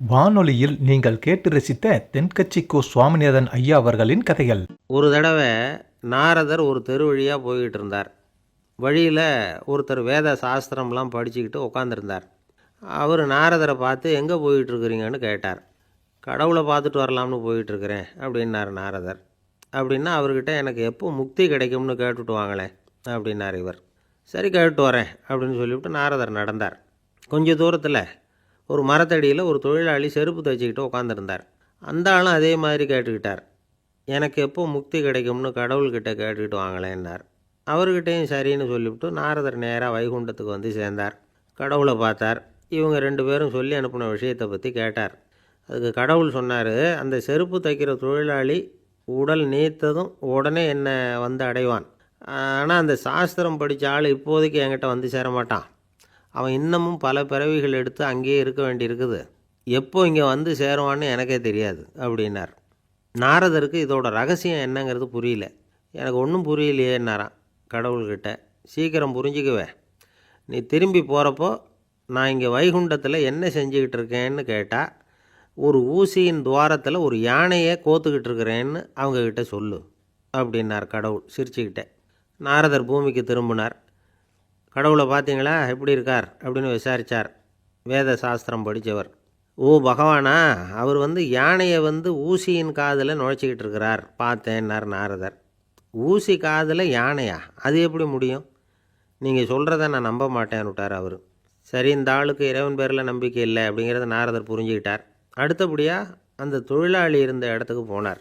வானொலியில் நீங்கள் கேட்டு ரசித்த தென்கட்சி கோ. சுவாமிநாதன் ஐயா அவர்களின் கதைகள். ஒரு தடவை நாரதர் ஒரு தெரு வழியாக போய்கிட்டு இருந்தார். வழியில் ஒருத்தர் வேத சாஸ்திரம்லாம் படிச்சுக்கிட்டு உட்காந்துருந்தார். அவர் நாரதரை பார்த்து எங்கே போயிட்டுருக்குறீங்கன்னு கேட்டார். கடவுளை பார்த்துட்டு வரலாம்னு போயிட்டுருக்கிறேன் அப்படின்னார் நாரதர். அப்படின்னா அவர்கிட்ட எனக்கு எப்போ முக்தி கிடைக்கும்னு கேட்டுட்டு வாங்களேன் அப்படின்னார் இவர். சரி கேட்டு வரேன் அப்படின்னு சொல்லிவிட்டு நாரதர் நடந்தார். கொஞ்சம் தூரத்தில் ஒரு மரத்தடியில் ஒரு தொழிலாளி செருப்பு தைச்சிக்கிட்டு உட்காந்துருந்தார். அந்த ஆளும் அதே மாதிரி கேட்டுக்கிட்டார். எனக்கு எப்போ முக்தி கிடைக்கும்னு கடவுள்கிட்ட கேட்டுக்கிட்டு வாங்களேன்னார். அவர்கிட்டையும் சரின்னு சொல்லிவிட்டு நாரதர் நேராக வைகுண்டத்துக்கு வந்து சேர்ந்தார். கடவுளை பார்த்தார். இவங்க ரெண்டு பேரும் சொல்லி அனுப்பின விஷயத்தை பற்றி கேட்டார். அதுக்கு கடவுள் சொன்னார், அந்த செருப்பு தைக்கிற தொழிலாளி உடல் நீத்ததும் உடனே என்னை வந்து அடைவான். ஆனால் அந்த சாஸ்திரம் படித்த ஆள் இப்போதைக்கு என்கிட்ட வந்து சேரமாட்டான். அவன் இன்னமும் பல பிறவிகள் எடுத்து அங்கேயே இருக்க வேண்டியிருக்குது. எப்போ இங்கே வந்து சேருவான்னு எனக்கே தெரியாது அப்படின்னார். நாரதருக்கு இதோட ரகசியம் என்னங்கிறது புரியல. எனக்கு ஒன்றும் புரியலையேன்னாரான் கடவுள்கிட்ட. சீக்கிரம் புரிஞ்சுக்குவே, நீ திரும்பி போகிறப்போ நான் இங்கே வைகுண்டத்தில் என்ன செஞ்சுக்கிட்டு இருக்கேன்னு கேட்டால், ஒரு ஊசியின் துவாரத்தில் ஒரு யானையை கோத்துக்கிட்டு இருக்கிறேன்னு அவங்கக்கிட்ட சொல்லு அப்படின்னார் கடவுள் சிரிச்சுக்கிட்டே. நாரதர் பூமிக்கு திரும்பினார். கடவுளை பார்த்தீங்களா, எப்படி இருக்கார் அப்படின்னு விசாரித்தார் வேத சாஸ்திரம் படித்தவர். ஓ பகவானா, அவர் யானையை ஊசியின் காதில் நுழைச்சிக்கிட்டு இருக்கிறார் பார்த்தேன்னார் நாரதர். ஊசி காதில் யானையா? அது எப்படி முடியும்? நீங்கள் சொல்கிறத நான் நம்ப மாட்டேன்னு விட்டார் அவர். சரி, இந்த ஆளுக்கு இறைவன் பேரில் நம்பிக்கை இல்லை அப்படிங்கிறத நாரதர் புரிஞ்சுக்கிட்டார். அடுத்தபடியாக அந்த தொழிலாளி இருந்த இடத்துக்கு போனார்.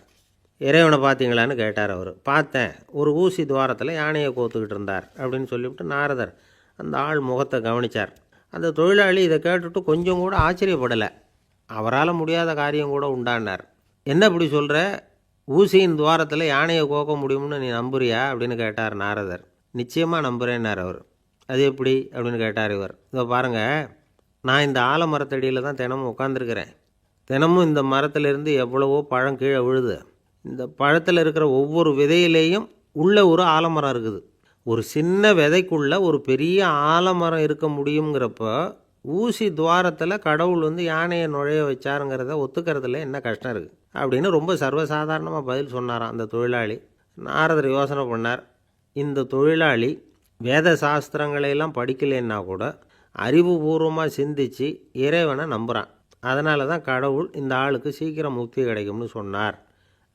இறைவனை பார்த்தீங்களான்னு கேட்டார் அவர். பார்த்தேன், ஒரு ஊசி துவாரத்தில் யானையை கோத்துக்கிட்டு இருந்தார் அப்படின்னு சொல்லிவிட்டு நாரதர் அந்த ஆள் முகத்தை கவனித்தார். அந்த தொழிலாளி இதை கேட்டுட்டு கொஞ்சம் கூட ஆச்சரியப்படலை. அவரால் முடியாத காரியம் கூட உண்டானார். என்ன இப்படி சொல்கிற, ஊசியின் துவாரத்தில் யானையை கோக்க முடியும்னு நீ நம்புறியா அப்படின்னு கேட்டார் நாரதர். நிச்சயமாக நம்புகிறேன்னார் அவர். அது எப்படி அப்படின்னு கேட்டார் இவர். இதோ பாருங்கள், நான் இந்த ஆலமரத்தடியில் தான் தினமும் உட்காந்துருக்கிறேன். தினமும் இந்த மரத்திலிருந்து எவ்வளவோ பழம் கீழே விழுது. இந்த பழத்தில் இருக்கிற ஒவ்வொரு விதையிலேயும் உள்ள ஒரு ஆலமரம் இருக்குது. ஒரு சின்ன விதைக்குள்ளே ஒரு பெரிய ஆலமரம் இருக்க முடியுங்கிறப்ப ஊசி துவாரத்தில் கடவுள் யானையை நுழைய வச்சாருங்கிறத ஒத்துக்கிறதுல என்ன கஷ்டம் இருக்குது அப்படின்னு ரொம்ப சர்வசாதாரணமாக பதில் சொன்னாராம் அந்த தொழிலாளி. நாரதர் யோசனை பண்ணார். இந்த தொழிலாளி வேத சாஸ்திரங்களையெல்லாம் படிக்கலைன்னா கூட அறிவுபூர்வமாக சிந்தித்து இறைவனை நம்புகிறான். அதனால தான் கடவுள் இந்த ஆளுக்கு சீக்கிரம் முக்தி கிடைக்கும்னு சொன்னார்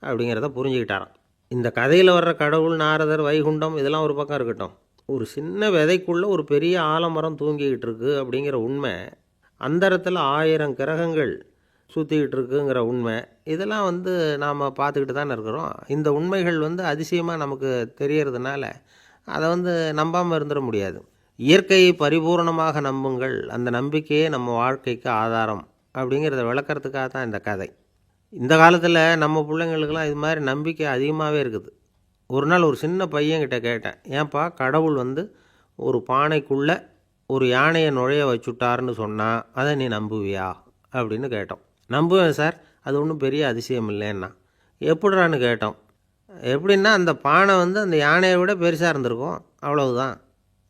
அப்படிங்கிறத புரிஞ்சுக்கிட்டாராம். இந்த கதையில் வர்ற கடவுள், நாரதர், வைகுண்டம் இதெல்லாம் ஒரு பக்கம் இருக்கட்டும், ஒரு சின்ன விதைக்குள்ளே ஒரு பெரிய ஆலமரம் தூங்கிக்கிட்டு இருக்கு அப்படிங்கிற உண்மை, அந்தரத்தில் 1000 கிரகங்கள் சுற்றிக்கிட்டு இருக்குங்கிற உண்மை, இதெல்லாம் நாம் பார்த்துக்கிட்டு தானே இருக்கிறோம். இந்த உண்மைகள் அதிசயமாக நமக்கு தெரியறதுனால அதை நம்பாமல் இருந்துட முடியாது. இயற்கையை பரிபூர்ணமாக நம்புங்கள், அந்த நம்பிக்கையே நம்ம வாழ்க்கைக்கு ஆதாரம் அப்படிங்கிறத விளக்கிறதுக்காக தான் இந்த கதை. இந்த காலத்தில் நம்ம பிள்ளைங்களுக்கெல்லாம் இது மாதிரி நம்பிக்கை அதிகமாகவே இருக்குது. ஒரு நாள் ஒரு சின்ன பையன்கிட்ட கேட்டேன், ஏன்பா கடவுள் ஒரு பானைக்குள்ளே ஒரு யானையை நுழைய வச்சுட்டாருன்னு சொன்னால் அதை நீ நம்புவியா அப்படின்னு கேட்டோம். நம்புவேன் சார், அது ஒன்றும் பெரிய அதிசயம் இல்லைன்னா. எப்படிறான்னு கேட்டோம். எப்படின்னா அந்த பானை அந்த யானையை விட பெருசாக இருந்திருக்கும், அவ்வளவுதான்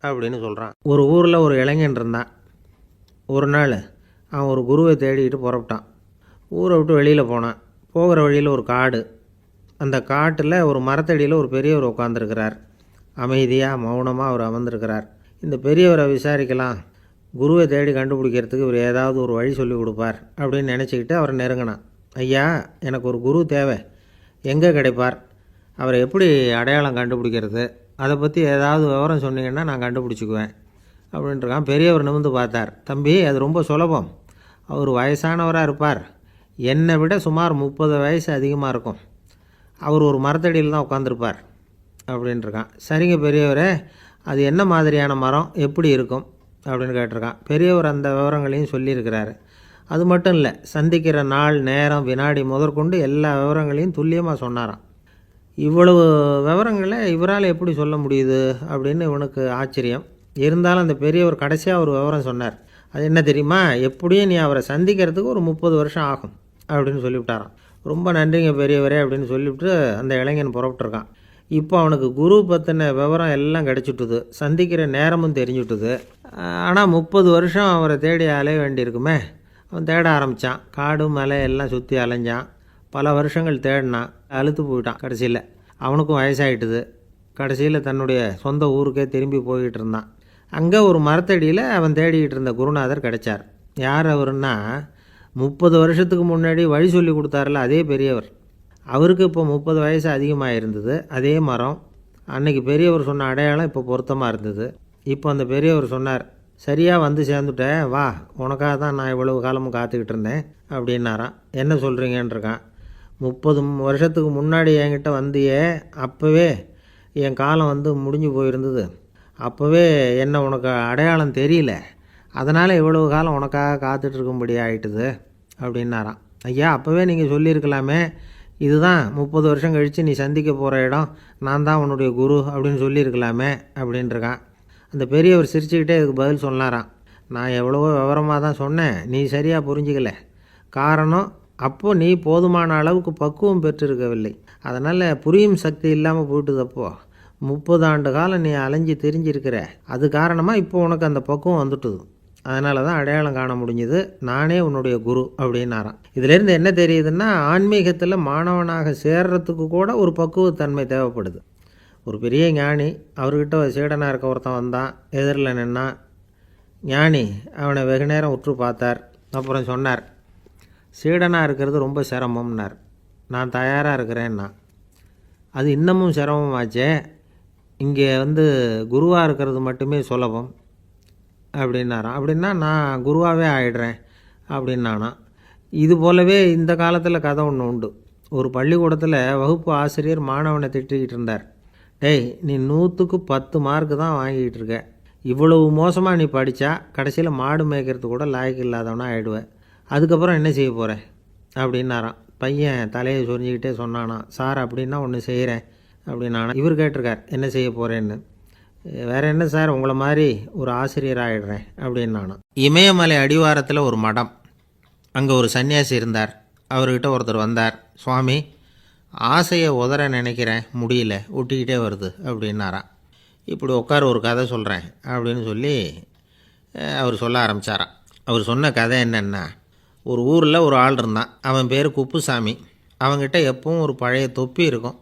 அப்படின்னு சொல்கிறான். ஒரு ஊரில் ஒரு இளைஞன் இருந்தான். ஒரு நாள் அவன் ஒரு குருவை தேடிக்கிட்டு புறப்பட்டான். ஊரை விட்டு வெளியில் போனான். போகிற வழியில் ஒரு காடு. அந்த காட்டில் ஒரு மரத்தடியில் ஒரு பெரியவர் உட்காந்துருக்கிறார். அமைதியாக மௌனமாக அவர் அமர்ந்திருக்கிறார். இந்த பெரியவரை விசாரிக்கலாம், குருவை தேடி கண்டுபிடிக்கிறதுக்கு இவர் ஏதாவது ஒரு வழி சொல்லி கொடுப்பார் அப்படின்னு நினச்சிக்கிட்டு அவரை நெருங்கினான். ஐயா, எனக்கு ஒரு குரு தேவை, எங்கே கிடைப்பார், அவரை எப்படி அடையாளம் கண்டுபிடிக்கிறது, அதை பற்றி ஏதாவது விவரம் சொன்னீங்கன்னா நான் கண்டுபிடிச்சிக்குவேன் அப்படின்ட்டுருக்கான். பெரியவர் நிமிர்ந்து பார்த்தார். தம்பி, அது ரொம்ப சுலபம். அவர் வயசானவராக இருப்பார், என்னை விட சுமார் 30 வயசு அதிகமாக இருக்கும். அவர் ஒரு மரத்தடியில் தான் உட்காந்துருப்பார் அப்படின்ட்டுருக்கான். சரிங்க பெரியவரே, அது என்ன மாதிரியான மரம், எப்படி இருக்கும் அப்படின்னு கேட்டிருக்கான். பெரியவர் அந்த விவரங்களையும் சொல்லியிருக்கிறாரு. அது மட்டும் இல்லை, சந்திக்கிற நாள், நேரம், வினாடி முதற்கொண்டு எல்லா விவரங்களையும் துல்லியமாக சொன்னாராம். இவ்வளவு விவரங்களை இவரால் எப்படி சொல்ல முடியுது அப்படின்னு இவனுக்கு ஆச்சரியம். இருந்தாலும் அந்த பெரியவர் கடைசியாக ஒரு விவரம் சொன்னார். அது என்ன தெரியுமா, எப்படியும் நீ அவரை சந்திக்கிறதுக்கு ஒரு 30 வருஷம் ஆகும் அப்படின்னு சொல்லிவிட்டாரான். ரொம்ப நன்றிங்க பெரியவரே அப்படின்னு சொல்லிவிட்டு அந்த இளைஞன் புறப்பட்டுருக்கான். இப்போ அவனுக்கு குரு பற்றின விவரம் எல்லாம் கிடச்சிட்டுது, சந்திக்கிற நேரமும் தெரிஞ்சுட்டுது. ஆனால் 30 வருஷம் அவரை தேடி அலைய வேண்டியிருக்குமே. அவன் தேட ஆரம்பித்தான். காடு மலை எல்லாம் சுற்றி அலைஞ்சான். பல வருஷங்கள் தேடினான். அழுத்து போயிட்டான். கடைசியில் அவனுக்கும் வயசாகிட்டுது. கடைசியில் தன்னுடைய சொந்த ஊருக்கே திரும்பி போய்கிட்டு இருந்தான். அங்கே ஒரு மரத்தடியில் அவன் தேடிக்கிட்டு இருந்த குருநாதர் கிடைச்சார். யார் அவருன்னா, 30 வருஷத்துக்கு முன்னாடி வழி சொல்லி கொடுத்தாருல அதே பெரியவர். அவருக்கு இப்போ 30 வயசு அதிகமாக இருந்தது. அதே மரம். அன்னைக்கு பெரியவர் சொன்ன அடையாளம் இப்போ பொருத்தமாக இருந்தது. இப்போ அந்த பெரியவர் சொன்னார், சரியாக வந்து சேர்ந்துட்டேன், வா, உனக்காக தான் நான் இவ்வளவு காலமும் காத்துக்கிட்டு இருந்தேன் அப்படின்னாராம். என்ன சொல்கிறீங்கன்னு இருக்கான். 30 வருஷத்துக்கு முன்னாடி என்கிட்ட வந்தியே, அப்போவே என் காலம் வந்து முடிஞ்சு போயிருந்தது. அப்போவே என்ன உனக்கு அடையாளம் தெரியல, அதனால் இவ்வளவு காலம் உனக்காக காத்துட்ருக்கும்படி ஆகிட்டுது அப்படின்னாராம். ஐயா, அப்போவே நீங்கள் சொல்லியிருக்கலாமே, இதுதான் 30 வருஷம் கழித்து நீ சந்திக்க போகிற இடம், நான் தான் உன்னுடைய குரு அப்படின்னு சொல்லியிருக்கலாமே அப்படின்ட்டுருக்கான். அந்த பெரியவர் சிரிச்சுக்கிட்டே இதுக்கு பதில் சொன்னாராம், நான் எவ்வளவோ விவரமாக தான் சொன்னேன், நீ சரியாக புரிஞ்சிக்கல. காரணம், அப்போது நீ போதுமான அளவுக்கு பக்குவம் பெற்றிருக்கவில்லை. அதனால் புரியும் சக்தி இல்லாமல் போயிட்டுதப்போ 30 ஆண்டு காலம் நீ அலைஞ்சி தெரிஞ்சிருக்கிற. அது காரணமாக இப்போ உனக்கு அந்த பக்குவம் வந்துட்டுது. அதனால தான் அடையாளம் காண முடிஞ்சுது. நானே உன்னுடைய குரு அப்படின்னாராம். இதிலேருந்து என்ன தெரியுதுன்னா, ஆன்மீகத்தில் மாணவனாக சேர்றதுக்கு கூட ஒரு பக்குவத்தன்மை தேவைப்படுது. ஒரு பெரிய ஞானி, அவர்கிட்ட சீடனாக இருக்க ஒருத்தன் வந்தான். எதிரில் நின்னான். ஞானி அவனை வெகு நேரம் உற்று பார்த்தார். அப்புறம் சொன்னார், சீடனாக இருக்கிறது ரொம்ப சிரமம்னார். நான் தயாராக இருக்கிறேன்னா. அது இன்னமும் சிரமமாச்சே, இங்கே வந்து குருவாக இருக்கிறது மட்டுமே சுலபம் அப்படின்னாராம். அப்படின்னா நான் குருவாகவே ஆகிடுறேன் அப்படின்னானா. இது போலவே இந்த காலத்தில் கதை ஒன்று உண்டு. ஒரு பள்ளிக்கூடத்தில் வகுப்பு ஆசிரியர் மாணவனை திட்டிக்கிட்டு இருந்தார். டேய், நீ 100க்கு 10 மார்க்கு தான் வாங்கிக்கிட்டு இருக்க. இவ்வளவு மோசமாக நீ படித்தா கடைசியில் மாடு மேய்க்கிறது கூட லாய்க்கு இல்லாதவனா ஆகிடுவேன். அதுக்கப்புறம் என்ன செய்ய போகிறேன் அப்படின்னாராம். பையன் தலையை சொரிஞ்சிக்கிட்டே சொன்னானா, சார் அப்படின்னா ஒன்று செய்கிறேன் அப்படின்னானா. இவர் கேட்டிருக்கார், என்ன செய்ய போகிறேன்னு. வேறு என்ன சார், உங்களை மாதிரி ஒரு ஆசிரியர் ஆகிடுறேன் அப்படின்னானா. இமயமலை அடிவாரத்தில் ஒரு மடம். அங்கே ஒரு சன்னியாசி இருந்தார். அவர்கிட்ட ஒருத்தர் வந்தார். சுவாமி, ஆசையை உதற நினைக்கிறேன், முடியல, ஒட்டிக்கிட்டே வருது அப்படின்னாராம். இப்படி உட்கார, ஒரு கதை சொல்கிறேன் அப்படின்னு சொல்லி அவர் சொல்ல ஆரம்பித்தாராம். அவர் சொன்ன கதை என்னென்னா, ஒரு ஊரில் ஒரு ஆள் இருந்தான். அவன் பேர் குப்புசாமி. அவன்கிட்ட எப்பவும் ஒரு பழைய தொப்பி இருக்கும்,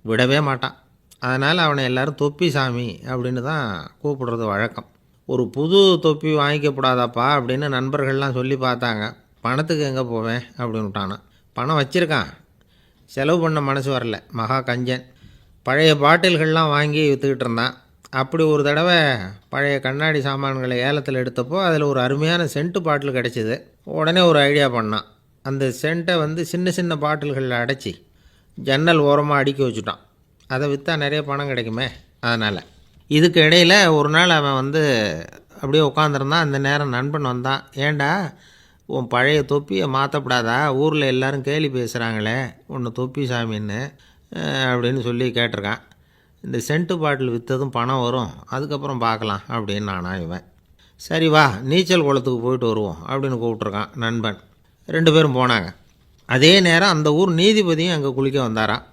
விடவே மாட்டான். அதனால் அவனை எல்லோரும் தொப்பி சாமி அப்படின்னு தான் கூப்பிடுறது வழக்கம். ஒரு புது தொப்பி வாங்கிக்கப்படாதாப்பா அப்படின்னு நண்பர்கள்லாம் சொல்லி பார்த்தாங்க. பணத்துக்கு எங்கே போவேன் அப்படின்னு விட்டானான். பணம் வச்சுருக்கான், செலவு பண்ண மனசு வரல, மகா கஞ்சன். பழைய பாட்டில்கள்லாம் வாங்கி விற்றுக்கிட்டு இருந்தான். அப்படி ஒரு தடவை பழைய கண்ணாடி சாமான்களை ஏலத்தில் எடுத்தப்போ அதில் ஒரு அருமையான சென்ட்டு பாட்டில் கிடச்சிது. உடனே ஒரு ஐடியா பண்ணான். அந்த சென்ட்டை வந்து சின்ன சின்ன பாட்டில்களில் அடைச்சி ஜன்னல் ஓரமாக அடுக்கி வச்சுட்டான். அதை விற்றா நிறைய பணம் கிடைக்குமே. அதனால் இதுக்கு இடையில் ஒரு நாள் அவன் வந்து அப்படியே உட்காந்துருந்தான். அந்த நேரம் நண்பன் வந்தான். ஏண்டா, உன் பழைய தொப்பியை மாற்றப்படாதா, ஊரில் எல்லோரும் கேலி பேசுகிறாங்களே ஒன்று தொப்பி சாமின்னு அப்படின்னு சொல்லி கேட்டிருக்கான். இந்த சென்ட்டு பாட்டில் விற்றதும் பணம் வரும், அதுக்கப்புறம் பார்க்கலாம் அப்படின்னு நானா. இவன் சரி வா, நீச்சல் குளத்துக்கு போயிட்டு வருவோம் அப்படின்னு கூப்பிட்ருக்கான் நண்பன். 2 பேரும் போனாங்க. அதே நேரம் அந்த ஊர் நீதிபதியும் அங்கே குளிக்க வந்தாராம்.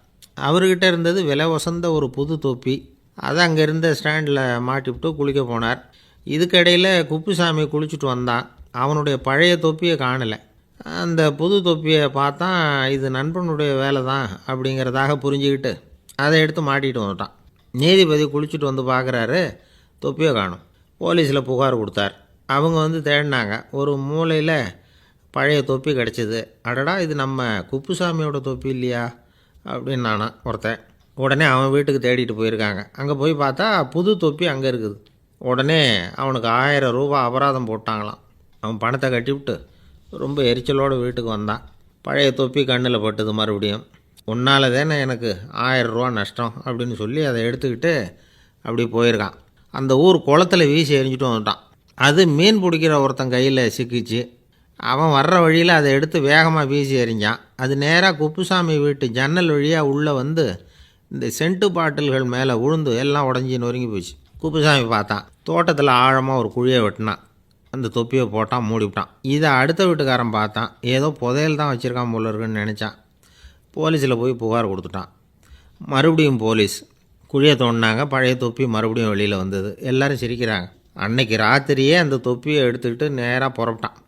அவர்கிட்ட இருந்தது விலை வசந்த ஒரு புது தொப்பி. அதை அங்கே இருந்த ஸ்டாண்டில் மாட்டிவிட்டு குளிக்க போனார். இதுக்கிடையில் குப்புசாமி குளிச்சுட்டு வந்தான். அவனுடைய பழைய தொப்பியை காணலை. அந்த புது தொப்பியை பார்த்தா இது நண்பனுடைய வேலை தான் அப்படிங்கிறதாக புரிஞ்சுக்கிட்டு அதை எடுத்து மாட்டிகிட்டு வந்துட்டான். நீதிபதி குளிச்சுட்டு வந்து பார்க்குறாரு, தொப்பியை காணும். போலீஸில் புகார் கொடுத்தார். அவங்க வந்து தேடினாங்க. ஒரு மூலையில் பழைய தொப்பி கிடச்சிது. அடடா, இது நம்ம குப்புசாமியோட தொப்பி இல்லையா அப்படின்னு நானா ஒருத்தன். உடனே அவன் வீட்டுக்கு தேடிட்டு போயிருக்காங்க. அங்கே போய் பார்த்தா புது தொப்பி அங்கே இருக்குது. உடனே அவனுக்கு 1000 ரூபா அபராதம் போட்டாங்களாம். அவன் பணத்தை கட்டிவிட்டு ரொம்ப எரிச்சலோடு வீட்டுக்கு வந்தான். பழைய தொப்பி கண்ணில் பட்டுது. மறுபடியும், உன்னால் தானே எனக்கு 1000 ரூபா நஷ்டம் அப்படின்னு சொல்லி அதை எடுத்துக்கிட்டு அப்படி போயிருக்கான். அந்த ஊர் குளத்தில் வீசி எரிஞ்சிட்டு வந்துட்டான். அது மீன் பிடிக்கிற ஒருத்தன் கையில் சிக்கிச்சு. அவன் வர்ற வழியில் அதை எடுத்து வேகமாக வீசி எறிஞ்சான். அது நேராக குப்புசாமி வீட்டு ஜன்னல் வழியாக உள்ளே வந்து இந்த சென்ட்டு பாட்டில்கள் மேலே விழுந்து எல்லாம் உடஞ்சி நொறுங்கி போச்சு. குப்புசாமி பார்த்தான். தோட்டத்தில் ஆழமாக ஒரு குழியை வெட்டினான். அந்த தொப்பியை போட்டான், மூடிவிட்டான். இதை அடுத்த வீட்டுக்காரன் பார்த்தான். ஏதோ புதையல் தான் வச்சுருக்கான் போல இருக்குன்னு நினச்சான். போலீஸில் போய் புகார் கொடுத்துட்டான். மறுபடியும் போலீஸ் குழியை தோண்டினாங்க. பழைய தொப்பி மறுபடியும் வெளியில் வந்தது. எல்லோரும் சிரிக்கிறாங்க. அன்னைக்கு ராத்திரியே அந்த தொப்பியை எடுத்துக்கிட்டு நேராக புறப்பட்டான்.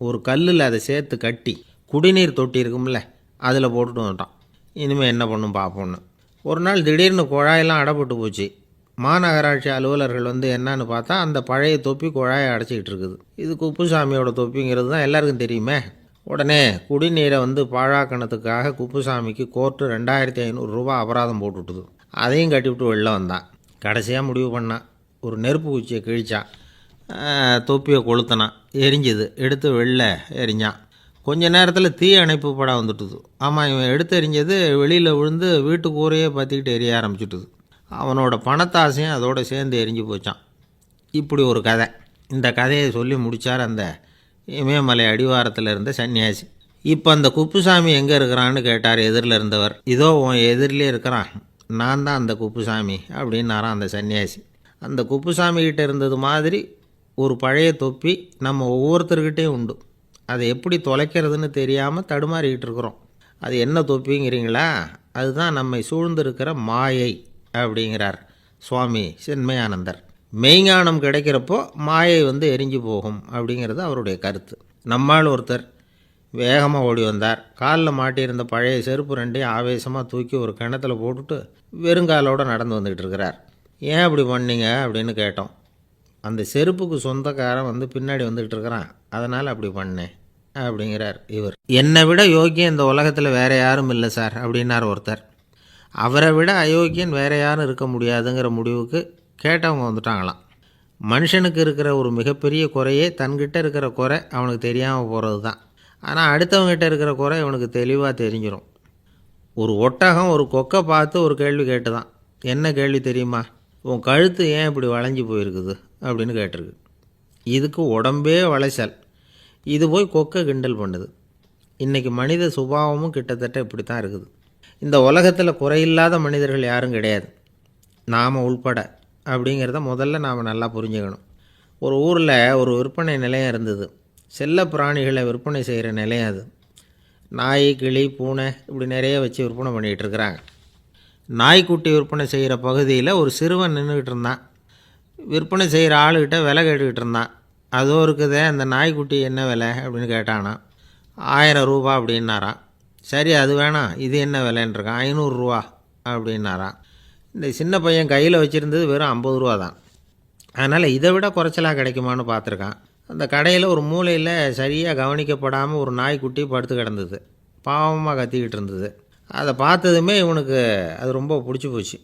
ஒரு கல்லில் அதை சேர்த்து கட்டி குடிநீர் தொட்டி இருக்கும்ல அதில் போட்டுட்டு வந்துட்டான். இனிமேல் என்ன பண்ணும் பார்ப்போன்னு. ஒரு நாள் திடீர்னு குழாயெல்லாம் அடைப்பட்டு போச்சு. மாநகராட்சி அலுவலர்கள் வந்து என்னன்னு பார்த்தா அந்த பழைய தொப்பி குழாயை அடைச்சிக்கிட்டு இருக்குது. இது குப்புசாமியோட தொப்பிங்கிறது தான் எல்லாருக்கும் தெரியுமே. உடனே குடிநீரை வந்து பாழாக்கணத்துக்காக குப்புசாமிக்கு கோர்ட்டு 2500 ரூபா அபராதம் போட்டுவிட்டுது. அதையும் கட்டிவிட்டு வெளில வந்தான். கடைசியாக முடிவு பண்ணான். ஒரு நெருப்பு குச்சியை கிழிச்சான், தொப்பியை கொளுத்தினான், எரிஞ்சுது. எடுத்து வெளில எரிஞ்சான். கொஞ்ச நேரத்தில் தீ அணைப்பு படம் வந்துட்டுது. ஆமாம், இவன் எடுத்து எரிஞ்சது வெளியில் விழுந்து வீட்டு கூரையே பற்றிக்கிட்டு எரிய ஆரம்பிச்சுட்டுது. அவனோட பணத்தாசையும் அதோடு சேர்ந்து எரிஞ்சு போச்சான். இப்படி ஒரு கதை. இந்த கதையை சொல்லி முடித்தார் அந்த இமயமலை அடிவாரத்தில் இருந்த சன்னியாசி. இப்போ அந்த குப்புசாமி எங்கே இருக்கிறான்னு கேட்டார் எதிரில் இருந்தவர். இதோ உன் எதிரிலே இருக்கிறான், நான் தான் அந்த குப்புசாமி அப்படின்னாரான் அந்த சன்னியாசி. அந்த குப்புசாமி கிட்டே இருந்தது மாதிரி ஒரு பழைய தொப்பி நம்ம ஒவ்வொருத்தர்கிட்டையும் உண்டு. அதை எப்படி தொலைக்கிறதுன்னு தெரியாமல் தடுமாறிக்கிட்டு இருக்கிறோம். அது என்ன தொப்பிங்கிறீங்களா? அதுதான் நம்மை சூழ்ந்திருக்கிற மாயை அப்படிங்கிறார் சுவாமி சின்மயானந்தர். மெய்ஞானம் கிடைக்கிறப்போ மாயை வந்து எரிஞ்சு போகும் அப்படிங்கிறது அவருடைய கருத்து. நம்மால் ஒருத்தர் வேகமாக ஓடி வந்தார். காலில் மாட்டியிருந்த பழைய செருப்பு ரெண்டையும் ஆவேசமாக தூக்கி ஒரு கிணத்துல போட்டுட்டு வெறுங்காலோடு நடந்து வந்துக்கிட்டு இருக்கிறார். ஏன் அப்படி பண்ணீங்க அப்படின்னு கேட்டோம். அந்த செருப்புக்கு சொந்தக்காரன் வந்து பின்னாடி வந்துக்கிட்டு இருக்கிறான், அதனால் அப்படி பண்ணேன் அப்படிங்கிறார் இவர். என்னை விட யோக்கியம் இந்த உலகத்தில் வேறு யாரும் இல்லை சார் அப்படின்னார் ஒருத்தர். அவரை விட அயோக்கியன் வேறு யாரும் இருக்க முடியாதுங்கிற முடிவுக்கு கேட்டவங்க வந்துட்டாங்களாம். மனுஷனுக்கு இருக்கிற ஒரு மிகப்பெரிய குறையே தன்கிட்ட இருக்கிற குறை அவனுக்கு தெரியாமல் போகிறது தான். ஆனால் அடுத்தவங்ககிட்ட இருக்கிற குறை இவனுக்கு தெளிவாக தெரிஞ்சிடும். ஒரு ஒட்டகம் ஒரு கொக்கை பார்த்து ஒரு கேள்வி கேட்டு தான். என்ன கேள்வி தெரியுமா? உன் கழுத்து ஏன் இப்படி வளைஞ்சி போயிருக்குது அப்படின்னு கேட்டிருக்கு. இதுக்கு உடம்பே வளைச்சல். இது போய் கொக்கை கிண்டல் பண்ணுது. இன்றைக்கி மனித சுபாவமும் கிட்டத்தட்ட இப்படி தான் இருக்குது. இந்த உலகத்தில் குறையில்லாத மனிதர்கள் யாரும் கிடையாது, நாம் உள்பட அப்படிங்கிறத முதல்ல நாம் நல்லா புரிஞ்சுக்கணும். ஒரு ஊரில் ஒரு விற்பனை நிலையம் இருந்தது. செல்ல பிராணிகளை விற்பனை செய்கிற நிலையம் அது. நாய், கிளி, பூனை இப்படி நிறைய வச்சு விற்பனை பண்ணிகிட்டு இருக்கிறாங்க. நாய்க்குட்டி விற்பனை செய்கிற பகுதியில் ஒரு சிறுவன் நின்றுக்கிட்டு இருந்தான். விற்பனை செய்கிற ஆளுக்கிட்ட விலை கேட்டுக்கிட்டு இருந்தான். அதோ இருக்குதே அந்த நாய்க்குட்டி என்ன விலை அப்படின்னு கேட்டானா. 1000 ரூபா அப்படின்னாரான். சரி அது வேணாம், இது என்ன விலைன்றிருக்கான். 500 ரூபா அப்படின்னாரான். இந்த சின்ன பையன் கையில் வச்சுருந்தது வெறும் 50 ரூபா தான். அதனால் இதை விட குறைச்சலாக கிடைக்குமான்னு பார்த்துருக்கான். அந்த கடையில் ஒரு மூலையில் சரியாக கவனிக்கப்படாமல் ஒரு நாய்க்குட்டி படுத்து கிடந்தது. பாவமாக கத்திக்கிட்டு இருந்தது. அதை பார்த்ததுமே இவனுக்கு அது ரொம்ப பிடிச்சி போச்சு.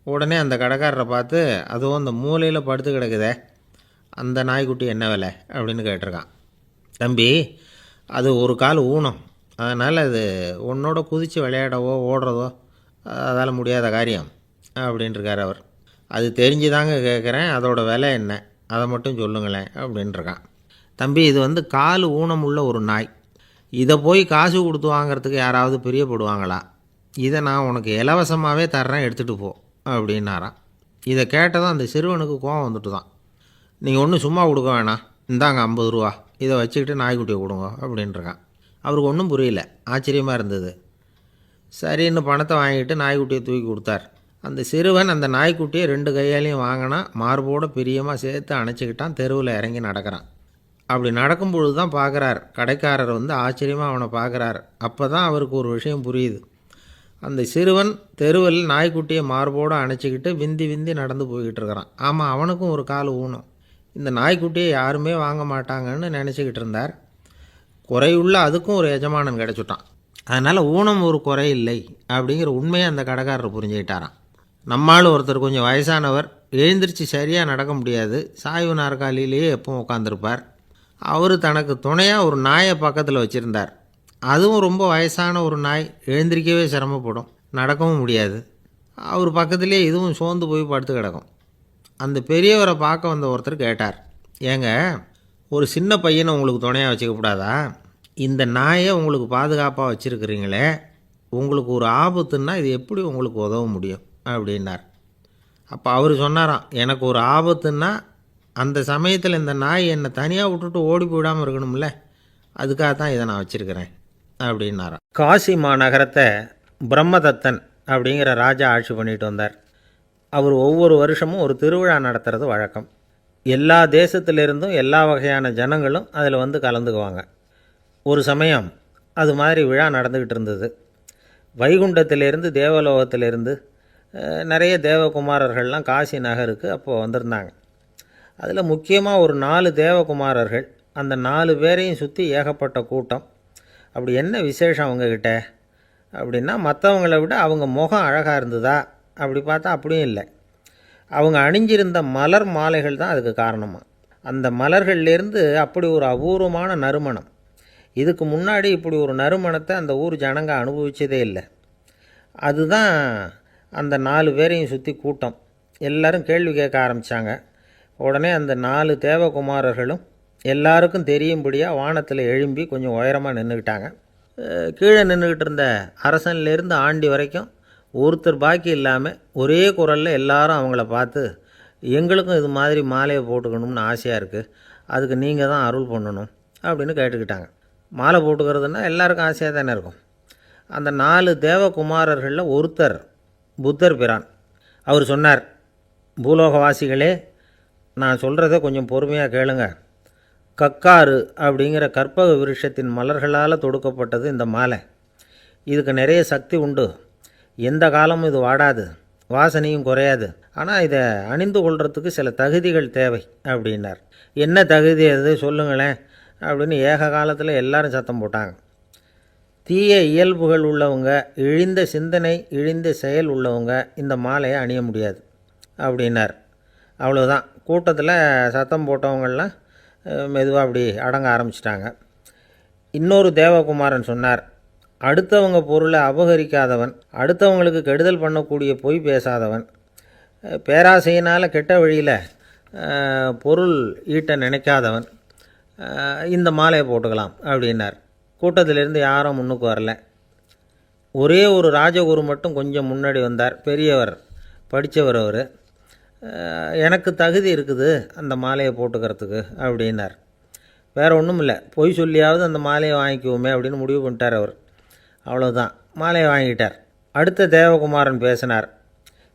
உடனே அந்த கடைக்காரரை பார்த்து, அதுவும் அந்த மூலையில் படுத்து கிடக்குதே அந்த நாய்க்குட்டி என்ன விலை அப்படின்னு கேட்டிருக்கான். தம்பி, அது ஒரு கால் ஊனம், அதனால் அது உன்னோட குதித்து விளையாடவோ ஓடுறதோ அதால் முடியாத காரியம் அப்படின்ட்டுருக்கார் அவர். அது தெரிஞ்சு தாங்க கேட்குறேன், அதோட விலை என்ன அதை மட்டும் சொல்லுங்களேன் அப்படின்ட்டுருக்கான். தம்பி, இது வந்து கால் ஊனம் உள்ள ஒரு நாய். இதை போய் காசு கொடுத்து வாங்கிறதுக்கு யாராவது பிரியப்படுவாங்களா? இதை நான் உனக்கு இலவசமாகவே தர்றேன், எடுத்துகிட்டு போ அப்படின்னாரான். இதை கேட்டதும் அந்த சிறுவனுக்கு கோவம் வந்துட்டு தான். நீங்கள் ஒன்றும் சும்மா கொடுக்க வேணாம், இந்தாங்க 50 ரூபா, இதை வச்சுக்கிட்டு நாய்க்குட்டியை கொடுங்க அப்படின்ட்டுருக்கான். அவருக்கு ஒன்றும் புரியல, ஆச்சரியமாக இருந்தது. சரின்னு பணத்தை வாங்கிட்டு நாய்க்குட்டியை தூக்கி கொடுத்தார். அந்த சிறுவன் அந்த நாய்க்குட்டியை 2 கையாலையும் வாங்கினா, மார்போடு பிரியமாக சேர்த்து அணைச்சிக்கிட்டான். தெருவில் இறங்கி நடக்கிறான். அப்படி நடக்கும்பொழுது தான் பார்க்குறார், கடைக்காரர் வந்து ஆச்சரியமாக அவனை பார்க்குறார். அப்போ தான் அவருக்கு ஒரு விஷயம் புரியுது. அந்த சிறுவன் தெருவில் நாய்க்குட்டியை மார்போடு அணைச்சிக்கிட்டு விந்தி விந்தி நடந்து போய்கிட்டு இருக்கிறான். ஆமாம், அவனுக்கும் ஒரு கால் ஊனம். இந்த நாய்க்குட்டியை யாருமே வாங்க மாட்டாங்கன்னு நினச்சிக்கிட்டு இருந்தார். குறையுள்ள அதுக்கும் ஒரு எஜமானன் கிடச்சிட்டான். அதனால் ஊனம் ஒரு குறை இல்லை அப்படிங்கிற உண்மையை அந்த கடைக்காரர் புரிஞ்சுக்கிட்டாரான். நம்மால் ஒருத்தர் கொஞ்சம் வயசானவர், எழுந்திரிச்சு சரியாக நடக்க முடியாது, சாய்வு நாற்காலியிலேயே எப்பவும் உட்காந்துருப்பார். அவர் தனக்கு துணையாக ஒரு நாயை பக்கத்தில் வச்சுருந்தார். அதுவும் ரொம்ப வயசான ஒரு நாய், எழுந்திரிக்கவே சிரமப்படும், நடக்கவும் முடியாது. அவர் பக்கத்துலேயே இதுவும் சோர்ந்து போய் படுத்து கிடக்கும். அந்த பெரியவரை பார்க்க வந்த ஒருத்தர் கேட்டார், ஏங்க, ஒரு சின்ன பையனை உங்களுக்கு துணையாக வச்சுக்கப்படாதா? இந்த நாயை உங்களுக்கு பாதுகாப்பாக வச்சுருக்கிறீங்களே, உங்களுக்கு ஒரு ஆபத்துன்னா இது எப்படி உங்களுக்கு உதவ முடியும் அப்படின்னார். அப்போ அவர் சொன்னாராம், எனக்கு ஒரு ஆபத்துன்னா அந்த சமயத்தில் இந்த நாய் என்னை தனியாக விட்டுட்டு ஓடி போயிடாமல் இருக்கணும்ல, அதுக்காக தான் இதை நான் வச்சுருக்கிறேன் அப்படின்னாராம். காசி மாநகரத்தை பிரம்மதத்தன் அப்படிங்கிற ராஜா ஆட்சி பண்ணிட்டு வந்தார். அவர் ஒவ்வொரு வருஷமும் ஒரு திருவிழா நடத்துறது வழக்கம். எல்லா தேசத்திலிருந்தும் எல்லா வகையான ஜனங்களும் அதில் வந்து கலந்துக்குவாங்க. ஒரு சமயம் அது மாதிரி விழா நடந்துக்கிட்டு இருந்தது. வைகுண்டத்திலேருந்து தேவலோகத்திலேருந்து நிறைய தேவகுமாரர்கள்லாம் காசி நகருக்கு அப்போது வந்திருந்தாங்க. அதில் முக்கியமாக ஒரு 4 தேவகுமாரர்கள், அந்த 4 பேரையும் சுற்றி ஏகப்பட்ட கூட்டம். அப்படி என்ன விசேஷம் அவங்கக்கிட்ட அப்படின்னா, மற்றவங்கள விட அவங்க முகம் அழகாக இருந்ததா அப்படி பார்த்தா அப்படியும் இல்லை. அவங்க அணிஞ்சிருந்த மலர் மாலைகள் தான் அதுக்கு காரணமாக. அந்த மலர்கள்லேருந்து அப்படி ஒரு அபூர்வமான நறுமணம். இதுக்கு முன்னாடி இப்படி ஒரு நறுமணத்தை அந்த ஊர் ஜனங்க அனுபவிச்சதே இல்லை. அதுதான் அந்த 4 பேரையும் சுற்றி கூட்டம். எல்லாரும் கேள்வி கேட்க ஆரம்பித்தாங்க. உடனே அந்த 4 தேவகுமாரர்களும் எல்லாருக்கும் தெரியும்படியாக வானத்தில் எழும்பி கொஞ்சம் உயரமாக நின்றுக்கிட்டாங்க. கீழே நின்றுக்கிட்டு இருந்த அரசன்லேருந்து ஆண்டி வரைக்கும் ஒருத்தர் பாக்கி இல்லாமல் ஒரே குரலில் எல்லாரும் அவங்கள பார்த்து, எங்களுக்கும் இது மாதிரி மாலையை போட்டுக்கணும்னு ஆசையாக இருக்குது, அதுக்கு நீங்கள் தான் அருள் பண்ணணும் அப்படின்னு கேட்டுக்கிட்டாங்க. மாலை போட்டுக்கிறதுனா எல்லாருக்கும் ஆசையாக தானே இருக்கும். அந்த 4 தேவகுமாரர்களில் ஒருத்தர் புத்தர் பிரான். அவர் சொன்னார், பூலோகவாசிகளே, நான் சொல்கிறத கொஞ்சம் பொறுமையாக கேளுங்க. கக்காரு அப்படிங்கிற கற்பக விருட்சத்தின் மலர்களால் தொடுக்கப்பட்டது இந்த மாலை. இதுக்கு நிறைய சக்தி உண்டு. எந்த காலமும் இது வாடாது, வாசனையும் குறையாது. ஆனால் இதை அணிந்து கொள்கிறதுக்கு சில தகுதிகள் தேவை அப்படின்னார். என்ன தகுதி அது சொல்லுங்களேன் அப்படின்னு ஏக காலத்தில் எல்லாரும் சத்தம் போட்டாங்க. தீய இயல்புகள் உள்ளவங்க, இழிந்த சிந்தனை, இழிந்த செயல் உள்ளவங்க இந்த மாலையை அணிய முடியாது அப்படின்னார். அவ்வளோதான். கூட்டத்தில் சத்தம் போட்டவங்கள்லாம் மெதுவாக அப்படி அடங்க ஆரம்பிச்சிட்டாங்க. இன்னொரு தேவகுமாரன் சொன்னார், அடுத்தவங்க பொருளை அபகரிக்காதவன், அடுத்தவங்களுக்கு கெடுதல் பண்ணக்கூடிய பொய் பேசாதவன், பேராசையினால் கெட்ட வழியில் பொருள் ஈட்ட நினைக்காதவன் இந்த மாலையை போட்டுக்கலாம் அப்படின்னார். கூட்டத்திலேருந்து யாரும் முன்னுக்கு வரல. ஒரே ஒரு ராஜகுரு மட்டும் கொஞ்சம் முன்னாடி வந்தார். பெரியவர், படித்தவர். அவர், எனக்கு தகுதி இருக்குது அந்த மாலையை போட்டுக்கிறதுக்கு அப்படின்னார். வேறு ஒன்றும் இல்லை, பொய் சொல்லியாவது அந்த மாலையை வாங்கிக்குவோமே அப்படின்னு முடிவு பண்ணிட்டார் அவர். அவ்வளோதான், மாலையை வாங்கிட்டார். அடுத்த தேவகுமாரன் பேசினார்.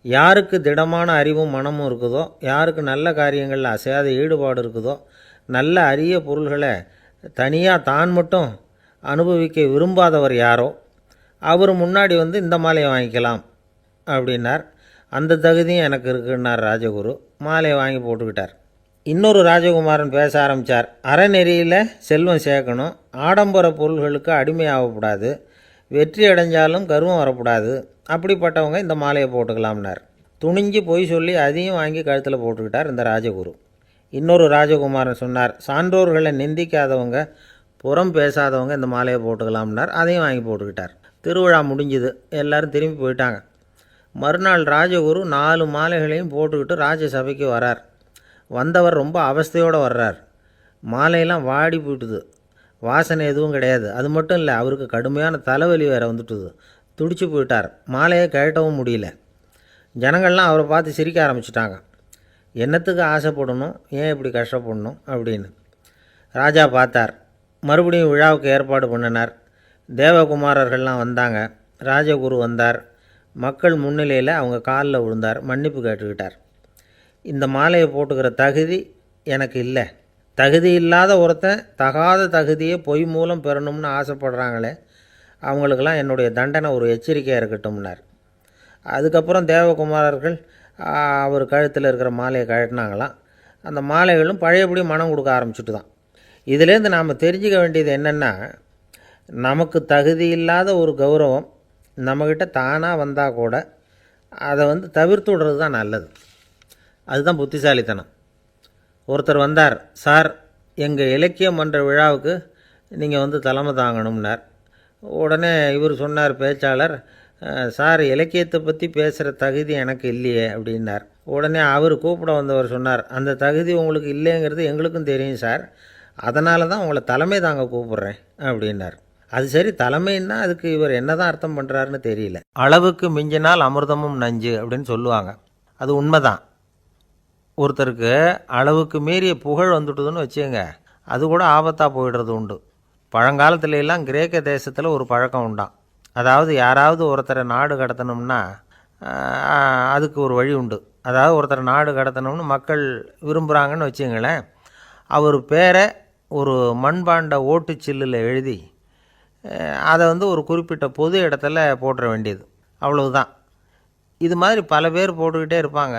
யாருக்கு திடமான அறிவும் மனமும் இருக்குதோ, யாருக்கு நல்ல காரியங்களில் அசையாத ஈடுபாடு இருக்குதோ, நல்ல அரிய பொருள்களை தனியாக தான் மட்டும் அனுபவிக்க விரும்பாதவர் யாரோ அவர் முன்னாடி வந்து இந்த மாலையை வாங்கிக்கலாம் அப்படின்னார். அந்த தகுதியும் எனக்கு இருக்குன்னார் ராஜகுரு. மாலையை வாங்கி போட்டுக்கிட்டார். இன்னொரு ராஜகுமாரன் பேச ஆரம்பித்தார். அறநெறியில் செல்வம் சேர்க்கணும், ஆடம்பர பொருள்களுக்கு அடிமையாகக்கூடாது, வெற்றி அடைஞ்சாலும் கர்வம் வரக்கூடாது, அப்படிப்பட்டவங்க இந்த மாலையை போட்டுக்கலாம்னார். துணிஞ்சு பொய் சொல்லி அதையும் வாங்கி கழுத்தில் போட்டுக்கிட்டார் இந்த ராஜகுரு. இன்னொரு ராஜகுமாரன் சொன்னார், சான்றோர்களை நிந்திக்காதவங்க, புறம் பேசாதவங்க இந்த மாலையை போட்டுக்கலாம்னார். அதையும் வாங்கி போட்டுக்கிட்டார். திருவிழா முடிஞ்சுது, எல்லோரும் திரும்பி போயிட்டாங்க. மறுநாள் ராஜகுரு 4 மாலைகளையும் போட்டுக்கிட்டு ராஜசபைக்கு வரார். வந்தவர் ரொம்ப அவஸ்தையோடு வர்றார். மாலையெல்லாம் வாடி போயிட்டுது, வாசனை எதுவும் கிடையாது. அது மட்டும் இல்லை, அவருக்கு கடுமையான தலைவலி வேறு வந்துட்டுது. துடிச்சு போயிட்டார். மாலையை கழட்டவும் முடியல. ஜனங்கள்லாம் அவரை பார்த்து சிரிக்க ஆரம்பிச்சிட்டாங்க. என்னத்துக்கு ஆசைப்படணும், ஏன் இப்படி கஷ்டப்படணும் அப்படின்னு. ராஜா பார்த்தார். மறுபடியும் விழாவுக்கு ஏற்பாடு பண்ணினார். தேவகுமாரர்கள்லாம் வந்தாங்க. ராஜகுரு வந்தார். மக்கள் முன்னிலையில் அவங்க காலில் விழுந்தார், மன்னிப்பு கேட்டுக்கிட்டார். இந்த மாலையை போட்டுக்கிற தகுதி எனக்கு இல்லை. தகுதி இல்லாத ஒருத்தன் தகாத தகுதியை பொய் மூலம் பெறணும்னு ஆசைப்படுறாங்களே, அவங்களுக்கெல்லாம் என்னுடைய தண்டனை ஒரு எச்சரிக்கையாக இருக்கட்டும்னார். அதுக்கப்புறம் தேவகுமாரர்கள் அவர் கழுத்தில் இருக்கிற மாலையை கழட்டினாங்களாம். அந்த மாலைகளும் பழையபடி மனம் கொடுக்க ஆரம்பிச்சுட்டு தான். இதிலேருந்து நாம் தெரிஞ்சுக்க வேண்டியது என்னென்னா, நமக்கு தகுதி இல்லாத ஒரு கௌரவம் நம்மக்கிட்ட தானாக வந்தால் கூட அதை தவிர்த்து விடுறது தான் நல்லது. அதுதான் புத்திசாலித்தனம். ஒருத்தர் வந்தார். சார், எங்கள் இலக்கிய மன்ற விழாவுக்கு நீங்கள் தலைமை தாங்கணும்னார். உடனே இவர் சொன்னார், பேச்சாளர், சார், இலக்கியத்தை பற்றி பேசுகிற தகுதி எனக்கு இல்லையே அப்படின்னார். உடனே அவர் கூப்பிட வந்தவர் சொன்னார், அந்த தகுதி உங்களுக்கு இல்லைங்கிறது எங்களுக்கும் தெரியும் சார், அதனால தான் உங்களை தலைமை தாங்க கூப்பிட்றேன் அப்படின்னார். அது சரி, தலைமைன்னா அதுக்கு இவர் என்ன தான் அர்த்தம் பண்ணுறாருன்னு தெரியல. அளவுக்கு மிஞ்சினால் அமிர்தமும் நஞ்சு அப்படின்னு சொல்லுவாங்க. அது உண்மைதான். ஒருத்தருக்கு அளவுக்கு மீறிய புகழ் வந்துட்டுதுன்னு வச்சுங்க, அது கூட ஆபத்தாக போயிடுறது உண்டு. பழங்காலத்துல எல்லாம் கிரேக்க தேசத்தில் ஒரு பழக்கம் உண்டாம். அதாவது யாராவது ஒருத்தரை நாடு கடத்தணும்னா அதுக்கு ஒரு வழி உண்டு. அதாவது ஒருத்தர் நாடு கடத்தணும்னு மக்கள் விரும்புகிறாங்கன்னு வச்சுங்களேன், அவர் பேரை ஒரு மண்பாண்ட ஓட்டுச்சில்லில் எழுதி அதை ஒரு குறிப்பிட்ட பொது இடத்துல போட்டுற வேண்டியது, அவ்வளவுதான். இது மாதிரி பல பேர் போட்டுக்கிட்டே இருப்பாங்க,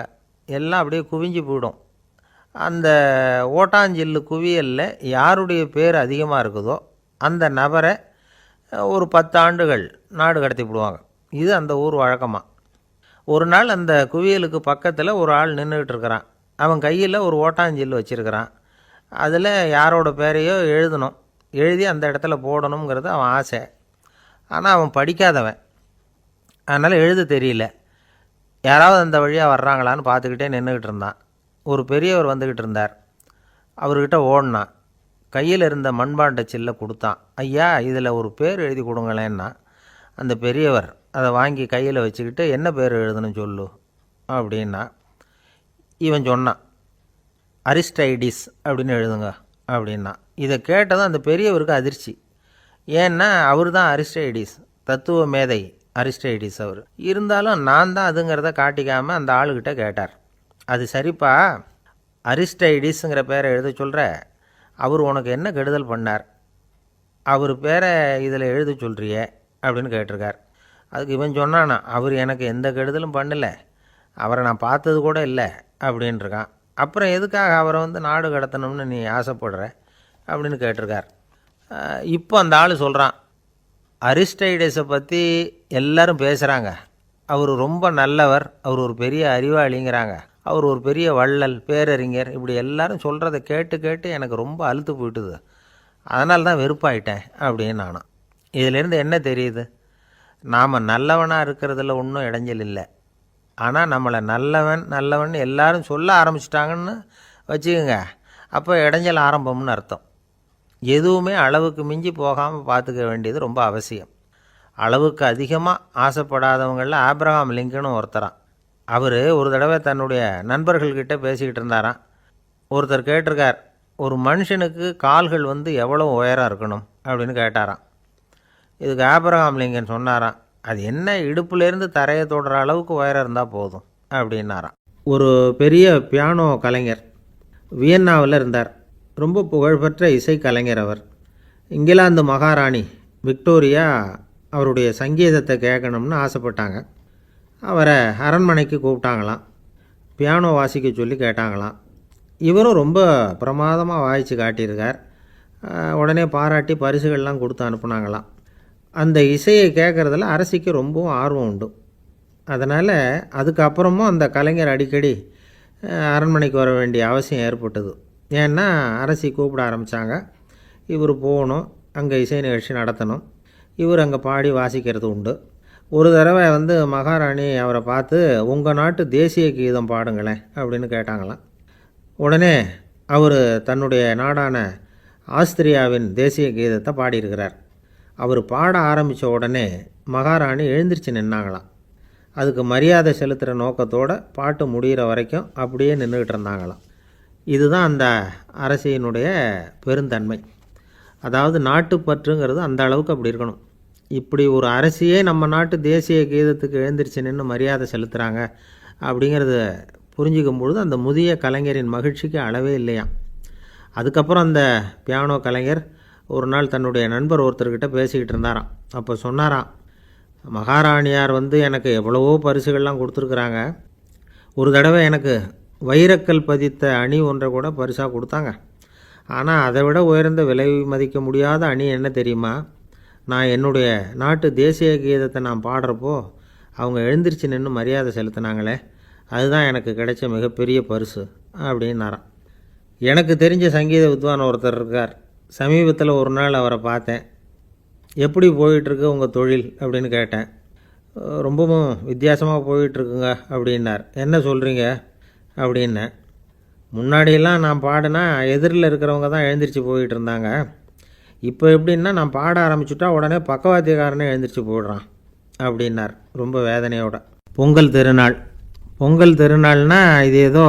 எல்லாம் அப்படியே குவிஞ்சு போயிடும். அந்த ஓட்டாஞ்சில்லு குவியலில் யாருடைய பேர் அதிகமாக இருக்குதோ அந்த நபரை ஒரு 10 ஆண்டுகள் நாடு கடத்தி விடுவாங்க. இது அந்த ஊர் வழக்கமாக. ஒரு நாள் அந்த குவியலுக்கு பக்கத்தில் ஒரு ஆள் நின்றுக்கிட்டு இருக்கிறான். அவன் கையில் ஒரு ஓட்டாஞ்சில்லு வச்சுருக்கிறான். அதில் யாரோட பேரையோ எழுதணும், எழுதி அந்த இடத்துல போடணுங்கிறது அவன் ஆசை. ஆனால் அவன் படிக்காதவன், அதனால் எழுத தெரியல. யாராவது அந்த வழியாக வர்றாங்களான்னு பார்த்துக்கிட்டே நின்றுக்கிட்டு இருந்தான். ஒரு பெரியவர் வந்துக்கிட்டு இருந்தார். அவர்கிட்ட ஓடினான். கையில் இருந்த மண்பாண்ட சில்லை கொடுத்தான். ஐயா, இதில் ஒரு பேர் எழுதி கொடுங்களேன்னா. அந்த பெரியவர் அதை வாங்கி கையில் வச்சுக்கிட்டு, என்ன பேர் எழுதணும் சொல்லு அப்படின்னா. இவன் சொன்னான், அரிஸ்டைடிஸ் அப்படின்னு எழுதுங்க அப்படின்னா. இதை கேட்டதும் அந்த பெரியவருக்கு அதிர்ச்சி. ஏன்னா அவர் தான் அரிஸ்டைடிஸ், தத்துவ மேதை அரிஸ்டைடிஸ் அவர். இருந்தாலும் நான் தான் அதுங்கிறத காட்டிக்காமல் அந்த ஆளுகிட்ட கேட்டார். அது சரிப்பா, அரிஸ்டைடிஸுங்கிற பேரை எழுத சொல்கிற, அவர் உனக்கு என்ன கெடுதல் பண்ணார்? அவர் பேரை இதில் எழுத சொல்கிறியே அப்படின்னு கேட்டிருக்கார். அதுக்கு இவன் சொன்னானா, அவர் எனக்கு எந்த கெடுதலும் பண்ணலை, அவரை நான் பார்த்தது கூட இல்லை அப்படின்ட்டுருக்கான். அப்புறம் எதுக்காக அவரை நாடு கடத்தணும்னு நீ ஆசைப்படுற அப்படின்னு கேட்டிருக்கார். இப்போ அந்த ஆள் சொல்கிறான், அரிஸ்டைடஸை பற்றி எல்லாரும் பேசுகிறாங்க, அவர் ரொம்ப நல்லவர், அவர் ஒரு பெரிய அறிவாளிங்கிறாங்க, அவர் ஒரு பெரிய வள்ளல், பேரறிஞர், இப்படி எல்லாரும் சொல்கிறத கேட்டு கேட்டு எனக்கு ரொம்ப அலுத்து போயிட்டுது, அதனால தான் வெறுப்பாயிட்டேன் அப்படின்னு நானும். இதிலேருந்து என்ன தெரியுது? நாம் நல்லவனாக இருக்கிறதுல ஒன்றும் இடைஞ்சல் இல்லை. ஆனால் நம்மளை நல்லவன் நல்லவன் எல்லாரும் சொல்ல ஆரம்பிச்சிட்டாங்கன்னு வச்சுக்கோங்க, அப்போ இடைஞ்சல் ஆரம்பம்னு அர்த்தம். எதுவுமே அளவுக்கு மிஞ்சி போகாமல் பார்த்துக்க வேண்டியது ரொம்ப அவசியம். அளவுக்கு அதிகமாக ஆசைப்படாதவங்களில் ஆப்ரஹாம் லிங்கனும் ஒருத்தரான். அவர் ஒரு தடவை தன்னுடைய நண்பர்கள்கிட்ட பேசிக்கிட்டு இருந்தாராம். ஒருத்தர் கேட்டிருக்கார், ஒரு மனுஷனுக்கு கால்கள் எவ்வளோ உயரம் இருக்கணும் அப்படின்னு கேட்டாராம். இதுக்கு ஆப்ரஹாம் லிங்கன் சொன்னாராம், அது என்ன, இடுப்புலேருந்து தரையை தொடுற அளவுக்கு உயரம் இருந்தால் போதும் அப்படின்னாராம். ஒரு பெரிய பியானோ கலைஞர் வியன்னாவில் இருந்தார். ரொம்ப புகழ்பெற்ற இசைக்கலைஞர் அவர். இங்கிலாந்து மகாராணி விக்டோரியா அவருடைய சங்கீதத்தை கேட்கணும்னு ஆசைப்பட்டாங்க. அவரை அரண்மனைக்கு கூப்பிட்டாங்களாம். பியானோ வாசிக்க சொல்லி கேட்டாங்களாம். இவரும் ரொம்ப பிரமாதமாக வாசித்து காட்டியிருக்கார். உடனே பாராட்டி பரிசுகள்லாம் கொடுத்து அனுப்புனாங்களாம். அந்த இசையை கேட்குறதுல அரசிக்கு ரொம்பவும் ஆர்வம் உண்டு. அதனால் அதுக்கப்புறமும் அந்த கலைஞர் அடிக்கடி அரண்மனைக்கு வர வேண்டிய அவசியம் ஏற்பட்டது. ஏன்னா அரசி கூப்பிட ஆரம்பித்தாங்க. இவர் போகணும், அங்கே இசை நிகழ்ச்சி நடத்தணும், இவர் அங்கே பாடி வாசிக்கிறது உண்டு. ஒரு தடவை மகாராணி அவரை பார்த்து, உங்கள் நாட்டு தேசிய கீதம் பாடுங்களேன் அப்படின்னு கேட்டாங்களாம். உடனே அவர் தன்னுடைய நாடான ஆஸ்திரியாவின் தேசிய கீதத்தை பாடியிருக்கிறார். அவர் பாட ஆரம்பித்த உடனே மகாராணி எழுந்திரிச்சு நின்னாங்களாம். அதுக்கு மரியாதை செலுத்துகிற நோக்கத்தோடு பாட்டு முடிகிற வரைக்கும் அப்படியே நின்றுக்கிட்டு இருந்தாங்களாம். இதுதான் அந்த அரசியினுடைய பெருந்தன்மை. அதாவது நாட்டுப்பற்றுங்கிறது அந்த அளவுக்கு அப்படி இருக்கணும். இப்படி ஒரு அரசியே நம்ம நாட்டு தேசிய கீதத்துக்கு எழுந்திரிச்சு நின்று மரியாதை செலுத்துகிறாங்க அப்படிங்கிறத புரிஞ்சிக்கும் பொழுது அந்த முதிய கலைஞரின் மகிழ்ச்சிக்கு அளவே இல்லையாம். அதுக்கப்புறம் அந்த பியானோ கலைஞர் ஒரு நாள் தன்னுடைய நண்பர் ஒருத்தர்கிட்ட பேசிக்கிட்டு இருந்தாராம். அப்போ சொன்னாராம், மகாராணியார் எனக்கு எவ்வளவோ பரிசுகள்லாம் கொடுத்துருக்குறாங்க, ஒரு தடவை எனக்கு வைரக்கல் பதித்த அணி ஒன்றை கூட பரிசாக கொடுத்தாங்க. ஆனால் அதை விட உயர்ந்த விலை மதிக்க முடியாத அணி என்ன தெரியுமா? நான் என்னுடைய நாட்டு தேசிய கீதத்தை நான் பாடுறப்போ அவங்க எழுந்திரிச்சு நின்று மரியாதை செலுத்தினாங்களே, அதுதான் எனக்கு கிடைச்ச மிகப்பெரிய பரிசு அப்படின்னாராம். எனக்கு தெரிஞ்ச சங்கீத வித்வான் ஒருத்தர் இருக்கார். சமீபத்தில் ஒரு நாள் அவரை பார்த்தேன். எப்படி போயிட்டுருக்கு உங்கள் தொழில் அப்படின்னு கேட்டேன். ரொம்பவும் வித்தியாசமாக போயிட்டுருக்குங்க அப்படின்னார். என்ன சொல்கிறீங்க அப்படின்னேன். முன்னாடியெல்லாம் நான் பாடினா எதிரில் இருக்கிறவங்க தான் எழுந்திரிச்சு போயிட்டு இருந்தாங்க. இப்போ எப்படின்னா நான் பாட ஆரம்பிச்சுட்டா உடனே பக்கவாத்தியக்காரனே எழுந்திரிச்சு போயிடுறான் அப்படின்னார் ரொம்ப வேதனையோட. பொங்கல் திருநாள், பொங்கல் திருநாள்னால் இது ஏதோ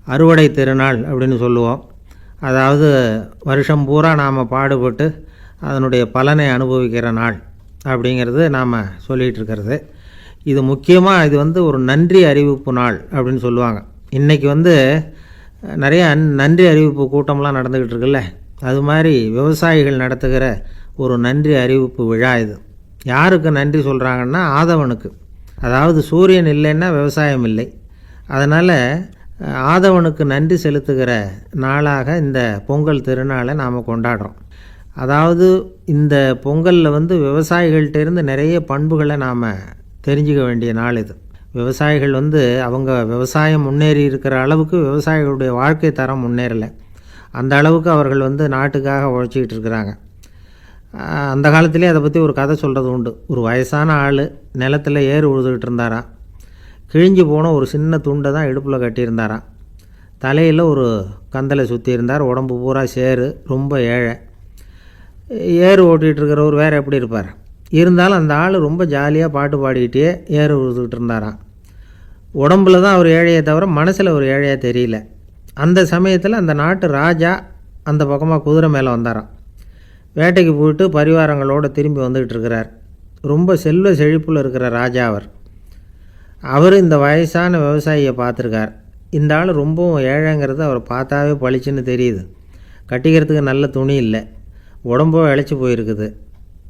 அறுவடை திருநாள் அப்படின்னு சொல்லுவோம். அதாவது வருஷம் பூரா நாம் பாடுபட்டு அதனுடைய பலனை அனுபவிக்கிற நாள் அப்படிங்கிறது நாம் சொல்லிகிட்டு இருக்கிறது. இது முக்கியமாக இது ஒரு நன்றி அறிவிப்பு நாள் அப்படின்னு சொல்லுவாங்க. இன்றைக்கி நிறைய நன்றி அறிவிப்பு கூட்டம்லாம் நடந்துக்கிட்டு இருக்குல்ல, அது மாதிரி விவசாயிகள் நடத்துகிற ஒரு நன்றி அறிவிப்பு விழா இது. யாருக்கு நன்றி சொல்கிறாங்கன்னா ஆதவனுக்கு. அதாவது சூரியன் இல்லைன்னா விவசாயம் இல்லை. அதனால் ஆதவனுக்கு நன்றி செலுத்துகிற நாளாக இந்த பொங்கல் திருநாளை நாம் கொண்டாடுறோம். அதாவது இந்த பொங்கலில் விவசாயிகள்கிட்டேருந்து நிறைய பண்புகளை நாம் தெரிஞ்சுக்க வேண்டிய நாள் இது. விவசாயிகள் அவங்க விவசாயம் முன்னேறி இருக்கிற அளவுக்கு விவசாயிகளுடைய வாழ்க்கை தரம் முன்னேறலை. அந்த அளவுக்கு அவர்கள் நாட்டுக்காக உழைச்சிக்கிட்டு இருக்கிறாங்க. அந்த காலத்திலே அதை பற்றி ஒரு கதை சொல்கிறது உண்டு. ஒரு வயசான ஆள் நிலத்தில் ஏறு உழுதுகிட்டு இருந்தாராம். கிழிஞ்சு போன ஒரு சின்ன துண்டை தான் இடுப்பில் கட்டியிருந்தாராம். தலையில் ஒரு கந்தலை சுற்றி இருந்தார். உடம்பு பூரா சேரு, ரொம்ப ஏழை. ஏறு ஓட்டிகிட்டு இருக்கிறவர் வேறு எப்படி இருப்பார்? இருந்தாலும் அந்த ஆள் ரொம்ப ஜாலியாக பாட்டு பாடிக்கிட்டே ஏறு உழுதுகிட்டு இருந்தாராம். உடம்புல தான் அவர் ஏழையை தவிர மனசில் ஒரு ஏழையாக தெரியல. அந்த சமயத்தில் அந்த நாட்டு ராஜா அந்த பக்கமாக குதிரை மேலே வந்தாராம். வேட்டைக்கு போயிட்டு பரிவாரங்களோடு திரும்பி வந்துக்கிட்டு இருக்கிறார். ரொம்ப செல்வ செழிப்பில் இருக்கிற ராஜா அவர் இந்த வயசான விவசாயியை பார்த்துருக்கார். இந்த ஆள் ரொம்பவும் ஏழைங்கிறது அவர் பார்த்தாவே பளிச்சுன்னு தெரியுது. கட்டிக்கிறதுக்கு நல்ல துணி இல்லை, உடம்போ இழைச்சி போயிருக்குது,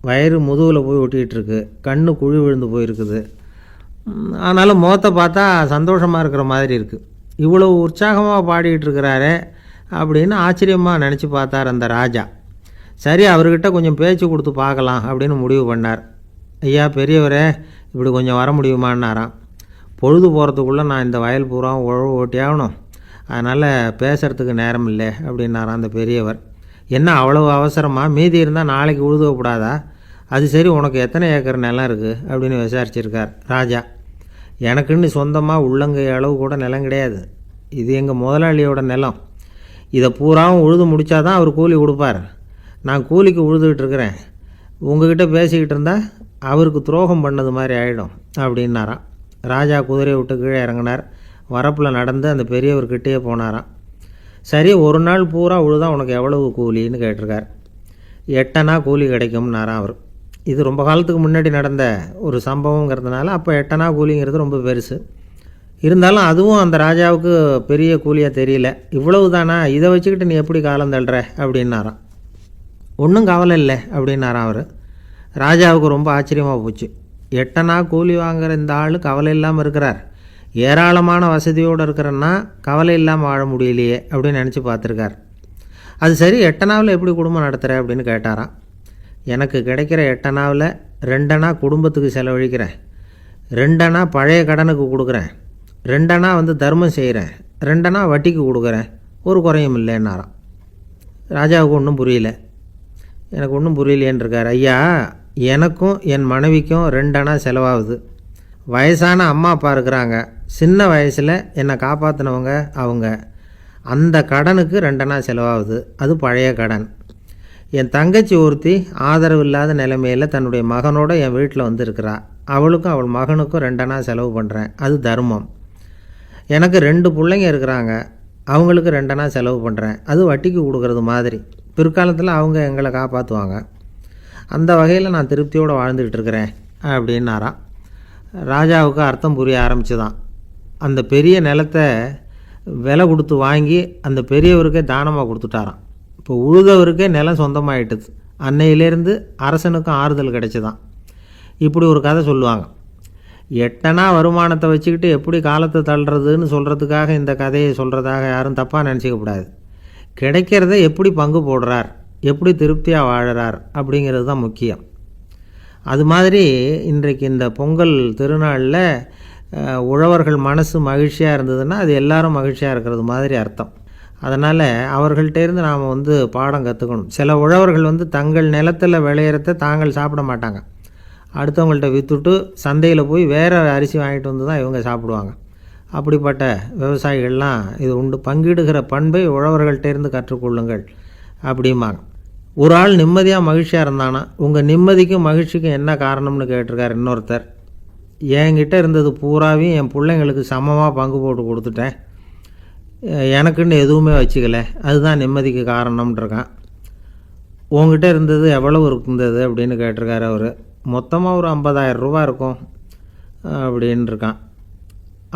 வயிறு முதுகில் போய் ஒட்டிக்கிட்டு இருக்கு, கண்ணு குழி விழுந்து போயிருக்குது. ஆனாலும் முகத்தை பார்த்தா சந்தோஷமாக இருக்கிற மாதிரி இருக்குது. இவ்வளோ உற்சாகமாக பாடிக்கிட்டு இருக்கிறாரே அப்படின்னு ஆச்சரியமாக நினச்சி பார்த்தார் அந்த ராஜா. சரி, அவர்கிட்ட கொஞ்சம் பேச்சு கொடுத்து பார்க்கலாம் அப்படின்னு முடிவு பண்ணார். ஐயா பெரியவரே, இப்படி கொஞ்சம் வர முடியுமான்னாராம். பொழுது போகிறதுக்குள்ளே நான் இந்த வயல் பூரா உழவு ஓட்டி ஆகணும், அதனால் பேசுகிறதுக்கு நேரம் இல்லை அப்படின்னாராம் அந்த பெரியவர். என்ன அவ்வளவு அவசரமாக? மீதி இருந்தால் நாளைக்கு உழுதுவக்கூடாதா? அது சரி, உனக்கு எத்தனை ஏக்கர் நிலம் இருக்குது அப்படின்னு விசாரிச்சிருக்கார் ராஜா. எனக்குன்னு சொந்தமாக உள்ளங்கை அளவு கூட நிலம் கிடையாது. இது எங்கள் முதலாளியோட நிலம். இதை பூராவும் உழுது முடித்தா தான் அவர் கூலி கொடுப்பார். நான் கூலிக்கு உழுதுகிட்டு இருக்கிறேன். உங்ககிட்ட பேசிக்கிட்டு இருந்தால் அவருக்கு துரோகம் பண்ணது மாதிரி ஆகிடும் அப்படின்னாராம். ராஜா குதிரையை விட்டு கீழே இறங்கினார். வரப்பில் நடந்து அந்த பெரியவர்கிட்டே போனாராம். சரி, ஒரு நாள் பூரா உழுதா உனக்கு எவ்வளவு கூலின்னு கேட்டிருக்கார். 8 அணா கூலி கிடைக்கும்னாராம் அவர். இது ரொம்ப காலத்துக்கு முன்னாடி நடந்த ஒரு சம்பவங்கிறதுனால அப்போ 8 அணா கூலிங்கிறது ரொம்ப பெருசு. இருந்தாலும் அதுவும் அந்த ராஜாவுக்கு பெரிய கூலியாக தெரியல. இவ்வளவு தானா, இதை வச்சுக்கிட்டு நீ எப்படி காலம் தள்ளுற அப்படின்னாராம். ஒன்றும் கவலை இல்லை அப்படின்னாராம் அவர். ராஜாவுக்கு ரொம்ப ஆச்சரியமாக போச்சு. 8 அணா கூலி வாங்குகிற இந்த ஆள் கவலை இல்லாமல் இருக்கிறார், ஏராளமான வசதியோடு இருக்கிறன்னா கவலை இல்லாமல் வாழ முடியலையே அப்படின்னு நினச்சி பார்த்துருக்கார். அது சரி, 8 அணாவில் எப்படி குடும்பம் நடத்துகிற அப்படின்னு கேட்டாராம். எனக்கு கிடைக்கிற 8 அணாவில் 2 அணா குடும்பத்துக்கு செலவழிக்கிறேன், 2 அணா பழைய கடனுக்கு கொடுக்குறேன், 2 அணா தர்மம் செய்கிறேன், 2 அணா வட்டிக்கு கொடுக்குறேன், ஒரு குறையும் இல்லைன்னாராம். ராஜாவுக்கு ஒன்றும் புரியல. எனக்கு ஒன்றும் புரியலேன்னு இருக்கார். ஐயா, எனக்கும் என் மனைவிக்கும் 2 அணா செலவாகுது. வயசான அம்மா அப்பா இருக்கிறாங்க, சின்ன வயசில் என்னை காப்பாற்றினவங்க அவங்க. அந்த கடனுக்கு 2 அணா செலவாகுது, அது பழைய கடன். என் தங்கச்சி ஒருத்தி ஆதரவு இல்லாத நிலைமையில் தன்னுடைய மகனோட என் வீட்டில் இருக்கிறா. அவளுக்கும் அவள் மகனுக்கும் 2 அணா செலவு பண்ணுறேன், அது தர்மம். எனக்கு 2 பிள்ளைங்க இருக்கிறாங்க, அவங்களுக்கு 2 அணா செலவு பண்ணுறேன், அது வட்டிக்கு கொடுக்கறது மாதிரி. பிற்காலத்தில் அவங்க எங்களை காப்பாற்றுவாங்க. அந்த வகையில் நான் திருப்தியோடு வாழ்ந்துக்கிட்டு இருக்கிறேன் அப்படின்னாராம். ராஜாவுக்கு அர்த்தம் புரிய ஆரம்பிச்சுதான். அந்த பெரிய நிலத்தை விலை கொடுத்து வாங்கி அந்த பெரியவருக்கே தானமாக கொடுத்துட்டாராம். இப்போ உழுதவருக்கே நிலம் சொந்தமாயிட்டுது. அன்னையிலேருந்து அரசனுக்கும் ஆறுதல் கிடைச்சிதான். இப்படி ஒரு கதை சொல்லுவாங்க. 8 அணா வருமானத்தை வச்சுக்கிட்டு எப்படி காலத்தை தள்ளுறதுன்னு சொல்கிறதுக்காக இந்த கதையை சொல்கிறதாக யாரும் தப்பாக நினச்சிக்கக்கூடாது. கிடைக்கிறத எப்படி பங்கு போடுறார், எப்படி திருப்தியாக வாழறார் அப்படிங்கிறது தான் முக்கியம். அது மாதிரி இன்றைக்கு இந்த பொங்கல் திருநாளில் உழவர்கள் மனசு மகிழ்ச்சியாக இருந்ததுன்னா அது எல்லாரும் மகிழ்ச்சியாக இருக்கிறது மாதிரி அர்த்தம். அதனால் அவர்கள்ட்டேருந்து நாம் பாடம் கற்றுக்கணும். சில உழவர்கள் தங்கள் நிலத்தில் விளையிறத தாங்கள் சாப்பிட மாட்டாங்க, அடுத்தவங்கள்ட்ட விற்றுட்டு சந்தையில் போய் வேறு அரிசி வாங்கிட்டு வந்து தான் இவங்க சாப்பிடுவாங்க. அப்படிப்பட்ட விவசாயிகள்லாம் இது உண்டு. பங்கிடுகிற பண்பை உழவர்கள்ட்டேருந்து கற்றுக்கொள்ளுங்கள் அப்படிம்பாங்க. ஒரு ஆள் நிம்மதியாக மகிழ்ச்சியாக இருந்தானா, உங்கள் நிம்மதிக்கும் மகிழ்ச்சிக்கும் என்ன காரணம்னு கேட்டிருக்கார் இன்னொருத்தர். என்கிட்ட இருந்தது பூராவையும் என் பிள்ளைங்களுக்கு சமமாக பங்கு போட்டு கொடுத்துட்டேன், எனக்குன்னு எதுவுமே வச்சுக்கல, அதுதான் நிம்மதிக்கு காரணம்ன்றிருக்கான். உங்ககிட்ட இருந்தது எவ்வளவு இருந்தது அப்படின்னு கேட்டிருக்காரு அவர். மொத்தமாக ஒரு 50,000 ரூபா இருக்கும். அப்படின்னு இருக்கான்.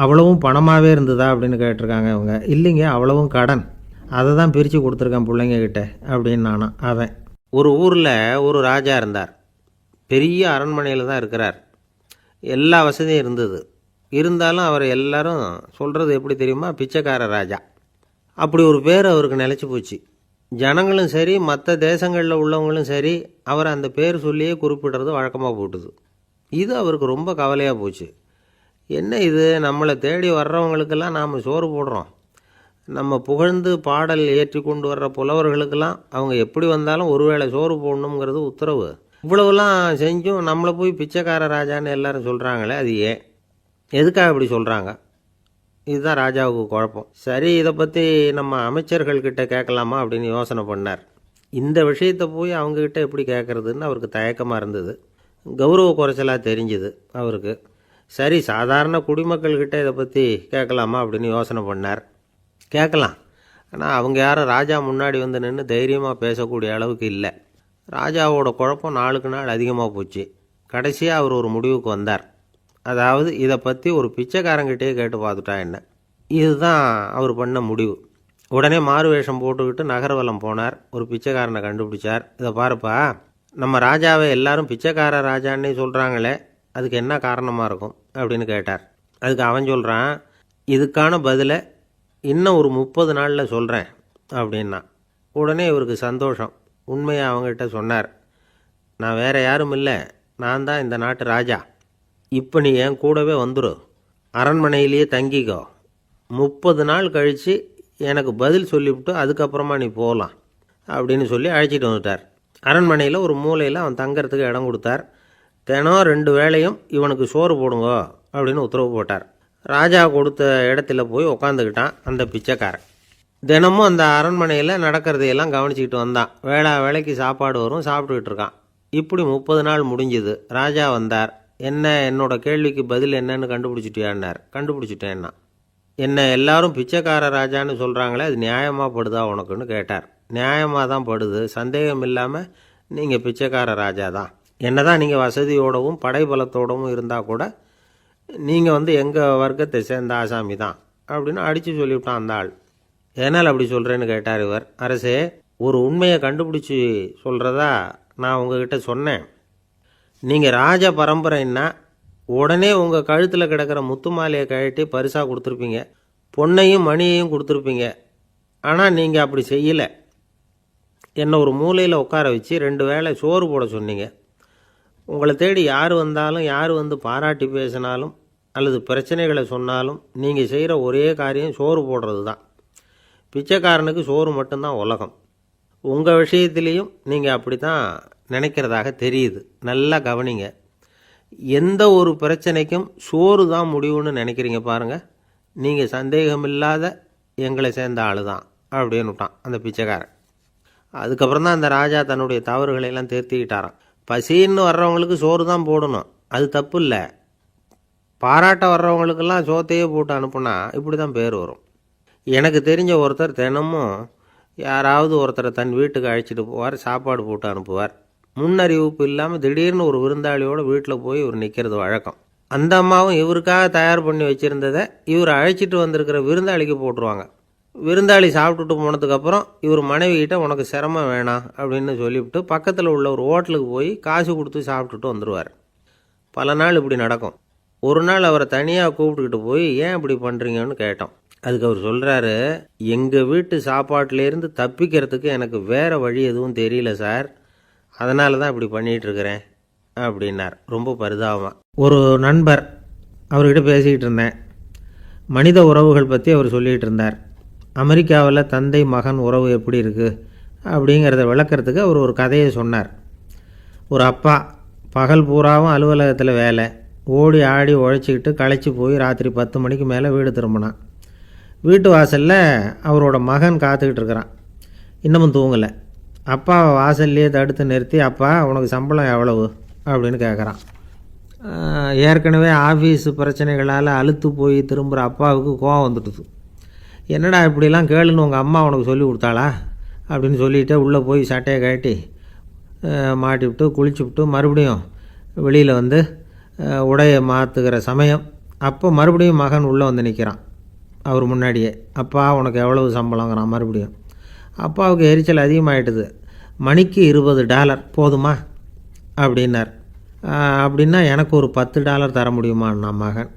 அவ்வளவும் பணமாகவே இருந்ததா அப்படின்னு கேட்டிருக்காங்க இவங்க. இல்லைங்க, அவ்வளவும் கடன், அதை தான் பிரித்து கொடுத்துருக்கேன் பிள்ளைங்கக்கிட்ட அப்படின்னு நானும். அவன் ஒரு ஊரில் ஒரு ராஜா இருந்தார். பெரிய அரண்மனையில் தான் இருக்கிறார். எல்லா வசதியும் இருந்தது. இருந்தாலும் அவர் எல்லாரும் சொல்கிறது எப்படி தெரியுமா, பிச்சைக்கார ராஜா. அப்படி ஒரு பேர் அவருக்கு நிலச்சி போச்சு. ஜனங்களும் சரி, மற்ற தேசங்களில் உள்ளவங்களும் சரி, அவர் அந்த பேர் சொல்லியே குறிப்பிடுறது வழக்கமாக போட்டுது. இது அவருக்கு ரொம்ப கவலையாக போச்சு. என்ன இது, நம்மளை தேடி வர்றவங்களுக்கெல்லாம் நாம் சோறு போடுறோம், நம்ம புகழ்ந்து பாடல் ஏற்றி கொண்டு வர்ற புலவர்களுக்கெல்லாம் அவங்க எப்படி வந்தாலும் ஒருவேளை சோறு போடணுங்கிறது உத்தரவு. இவ்வளவுலாம் செஞ்சும் நம்மளை போய் பிச்சைக்கார ராஜான்னு எல்லாரும் சொல்கிறாங்களே, அது ஏன், எதுக்காக இப்படி சொல்கிறாங்க? இதுதான் ராஜாவுக்கு குழப்பம். சரி, இதை பற்றி நம்ம அமைச்சர்கள்கிட்ட கேட்கலாமா அப்படின்னு யோசனை பண்ணார். இந்த விஷயத்தை போய் அவங்கக்கிட்ட எப்படி கேட்குறதுன்னு அவருக்கு தயக்கமாக இருந்தது. கௌரவ குறைச்சலாக தெரிஞ்சுது அவருக்கு. சரி, சாதாரண குடிமக்கள்கிட்ட இதை பற்றி கேட்கலாமா அப்படின்னு யோசனை பண்ணார். கேட்கலாம், ஆனால் அவங்க யாரும் ராஜா முன்னாடி வந்து நின்று தைரியமாக பேசக்கூடிய அளவுக்கு இல்லை. ராஜாவோட குழப்பம் நாளுக்கு நாள் அதிகமாக போச்சு. கடைசியாக அவர் ஒரு முடிவுக்கு வந்தார். அதாவது, இதை பற்றி ஒரு பிச்சைக்காரங்கிட்டே கேட்டு பார்த்துட்டா என்ன. இதுதான் அவர் பண்ண முடிவு. உடனே மாறு வேஷம் போட்டுக்கிட்டு நகர்வலம் போனார். ஒரு பிச்சைக்காரனை கண்டுபிடிச்சார். இதை பாருப்பா, நம்ம ராஜாவை எல்லாரும் பிச்சைக்கார ராஜான்னே சொல்கிறாங்களே, அதுக்கு என்ன காரணமாக இருக்கும் அப்படின்னு கேட்டார். அதுக்கு அவன் சொல்கிறான், இதுக்கான பதிலை இன்னும் ஒரு 30 நாளில் சொல்கிறேன் அப்படின்னா. உடனே இவருக்கு சந்தோஷம். உண்மையை அவங்ககிட்ட சொன்னார். நான் வேறு யாரும் இல்லை, நான் தான் இந்த நாட்டு ராஜா. இப்போ நீ என் கூடவே வந்துடும், அரண்மனையிலேயே தங்கிக்கோ. 30 நாள் கழித்து எனக்கு பதில் சொல்லிவிட்டு அதுக்கப்புறமா நீ போகலாம் அப்படின்னு சொல்லி அழைச்சிட்டு வந்துட்டார். அரண்மனையில் ஒரு மூலையில் அவன் தங்கறதுக்கு இடம் கொடுத்தார். தினம் 2 வேளையும் இவனுக்கு சோறு போடுங்க அப்படின்னு உத்தரவு போட்டார். ராஜா கொடுத்த இடத்துல போய் உக்காந்துக்கிட்டான் அந்த பிச்சைக்காரன். தினமும் அந்த அரண்மனையில் நடக்கிறதையெல்லாம் கவனிச்சிக்கிட்டு வந்தான். வேளைக்கு சாப்பாடு வரும், சாப்பிட்டுக்கிட்டு இருக்கான். இப்படி 30 நாள் முடிஞ்சுது. ராஜா வந்தார். என்ன, என்னோட கேள்விக்கு பதில் என்னன்னு கண்டுபிடிச்சிட்டியான்னார். கண்டுபிடிச்சிட்டேன்னா. என்ன எல்லாரும் பிச்சைக்கார ராஜான்னு சொல்கிறாங்களே, அது நியாயமாக படுதா உனக்குன்னு கேட்டார். நியாயமாக தான் படுது, சந்தேகம் இல்லாமல் நீங்கள் பிச்சைக்கார ராஜா தான். என்ன தான் நீங்கள் வசதியோடவும் படைபலத்தோடவும் இருந்தால் கூட நீங்கள் எங்கள் வர்க்கத்தை சேர்ந்த ஆசாமி தான் அப்படின்னு அடித்து சொல்லிவிட்டான் அந்த ஆள். ஏனால் அப்படி சொல்கிறேன்னு கேட்டார் இவர். அரசே, ஒரு உண்மையை கண்டுபிடிச்சி சொல்கிறதா நான் உங்ககிட்ட சொன்னேன். நீங்கள் ராஜ பரம்பரைன்னா உடனே உங்கள் கழுத்தில் கிடக்கிற முத்து மாலையை கழட்டி பரிசாக கொடுத்துருப்பீங்க, பொன்னையும் மணியையும் கொடுத்துருப்பீங்க. ஆனால் நீங்கள் அப்படி செய்யலை. என்னை ஒரு மூலையில் உட்கார வச்சு 2 வேளை சோறு போட சொன்னீங்க. உங்களை தேடி யார் வந்தாலும், யார் வந்து பாராட்டி பேசினாலும் அல்லது பிரச்சனைகளை சொன்னாலும் நீங்கள் செய்கிற ஒரே காரியம் சோறு போடுறது தான். பிச்சைக்காரனுக்கு சோறு மட்டும்தான் உலகம். உங்கள் விஷயத்துலேயும் நீங்கள் அப்படி தான் நினைக்கிறதாக தெரியுது. நல்லா கவனிங்க. எந்த ஒரு பிரச்சனைக்கும் சோறு தான் முடிவுன்னு நினைக்கிறீங்க பாருங்கள். நீங்கள் சந்தேகமில்லாத எங்களை சேர்ந்த ஆள் தான் அப்படின்னு விட்டான் அந்த பிச்சைக்காரன். அதுக்கப்புறம் தான் அந்த ராஜா தன்னுடைய தவறுகளையெல்லாம் திருத்திக்கிட்டாராம். பசின்னு வர்றவங்களுக்கு சோறு தான் போடணும், அது தப்பு இல்லை. பாராட்ட வர்றவங்களுக்கெல்லாம் சோத்தையே போட்டு அனுப்புனா இப்படி தான் பேர் வரும். எனக்கு தெரிஞ்ச ஒருத்தர் தினமும் யாராவது ஒருத்தரை தன் வீட்டுக்கு அழைச்சிட்டு போவார், சாப்பாடு போட்டு அனுப்புவார். முன்னறிவிப்பு இல்லாமல் திடீர்னு ஒரு விருந்தாளியோடு வீட்டில் போய் இவர் நிற்கிறது வழக்கம். அந்த அம்மாவும் இவருக்காக தயார் பண்ணி வச்சுருந்ததை இவர் அழைச்சிட்டு வந்திருக்கிற விருந்தாளிக்கு போட்டுருவாங்க. விருந்தாளி சாப்பிட்டுட்டு போனதுக்கப்புறம் இவர் மனைவிகிட்ட உனக்கு சிரமம் வேணாம் அப்படின்னு சொல்லிவிட்டு பக்கத்தில் உள்ள ஒரு ஹோட்டலுக்கு போய் காசு கொடுத்து சாப்பிட்டுட்டு வந்துடுவார். பல நாள் இப்படி நடக்கும். ஒரு நாள் அவரை தனியாக கூப்பிட்டுக்கிட்டு போய் ஏன் இப்படி பண்ணுறீங்கன்னு கேட்டோம். அதுக்கு அவர் சொல்கிறாரு, எங்கள் வீட்டு சாப்பாட்டிலேருந்து தப்பிக்கிறதுக்கு எனக்கு வேறு வழி எதுவும் தெரியல சார், அதனால தான் இப்படி பண்ணிகிட்ருக்கிறேன் அப்படின்னார் ரொம்ப பரிதாபமாக. ஒரு நண்பர் அவர்கிட்ட பேசிக்கிட்டு இருந்தேன். மனித உறவுகள் பற்றி அவர் சொல்லிகிட்டு இருந்தார். அமெரிக்காவில் தந்தை மகன் உறவு எப்படி இருக்குது அப்படிங்கிறத விளக்கிறதுக்கு அவர் ஒரு கதையை சொன்னார். ஒரு அப்பா பகல் பூராவும் அலுவலகத்தில் வேலை, ஓடி ஆடி உழைச்சிக்கிட்டு களைச்சி போய் ராத்திரி 10 மணிக்கு மேலே வீடு திரும்பினான். வீட்டு வாசலில் அவரோட மகன் காத்துக்கிட்டு இருக்கிறான். இன்னமும் தூங்கலை. அப்பாவை வாசல்லையே தடுத்து நிறுத்தி, அப்பா உனக்கு சம்பளம் எவ்வளவு அப்படின்னு கேட்குறான். ஏற்கனவே ஆஃபீஸ் பிரச்சனைகளால் அலுத்து போய் திரும்புகிற அப்பாவுக்கு கோவம் வந்துடுது. என்னடா இப்படிலாம் கேளுன்னு உங்கள் அம்மா உனக்கு சொல்லி கொடுத்தாளா அப்படின்னு சொல்லிவிட்டு உள்ளே போய் சட்டையை கட்டி மாட்டி விட்டு குளிச்சு விட்டு மறுபடியும் வெளியில் வந்து உடையை மாற்றுகிற சமயம். அப்போ மறுபடியும் மகன் உள்ளே வந்து நிற்கிறான் அவர் முன்னாடியே. அப்பா உனக்கு எவ்வளவு சம்பளங்கிறான் மறுபடியும். அப்பாவுக்கு எரிச்சல் அதிகமாகிட்டுது. மணிக்கு $20 போதுமா அப்படின்னார். அப்படின்னா எனக்கு ஒரு $10 தர முடியுமான்னா மகன்.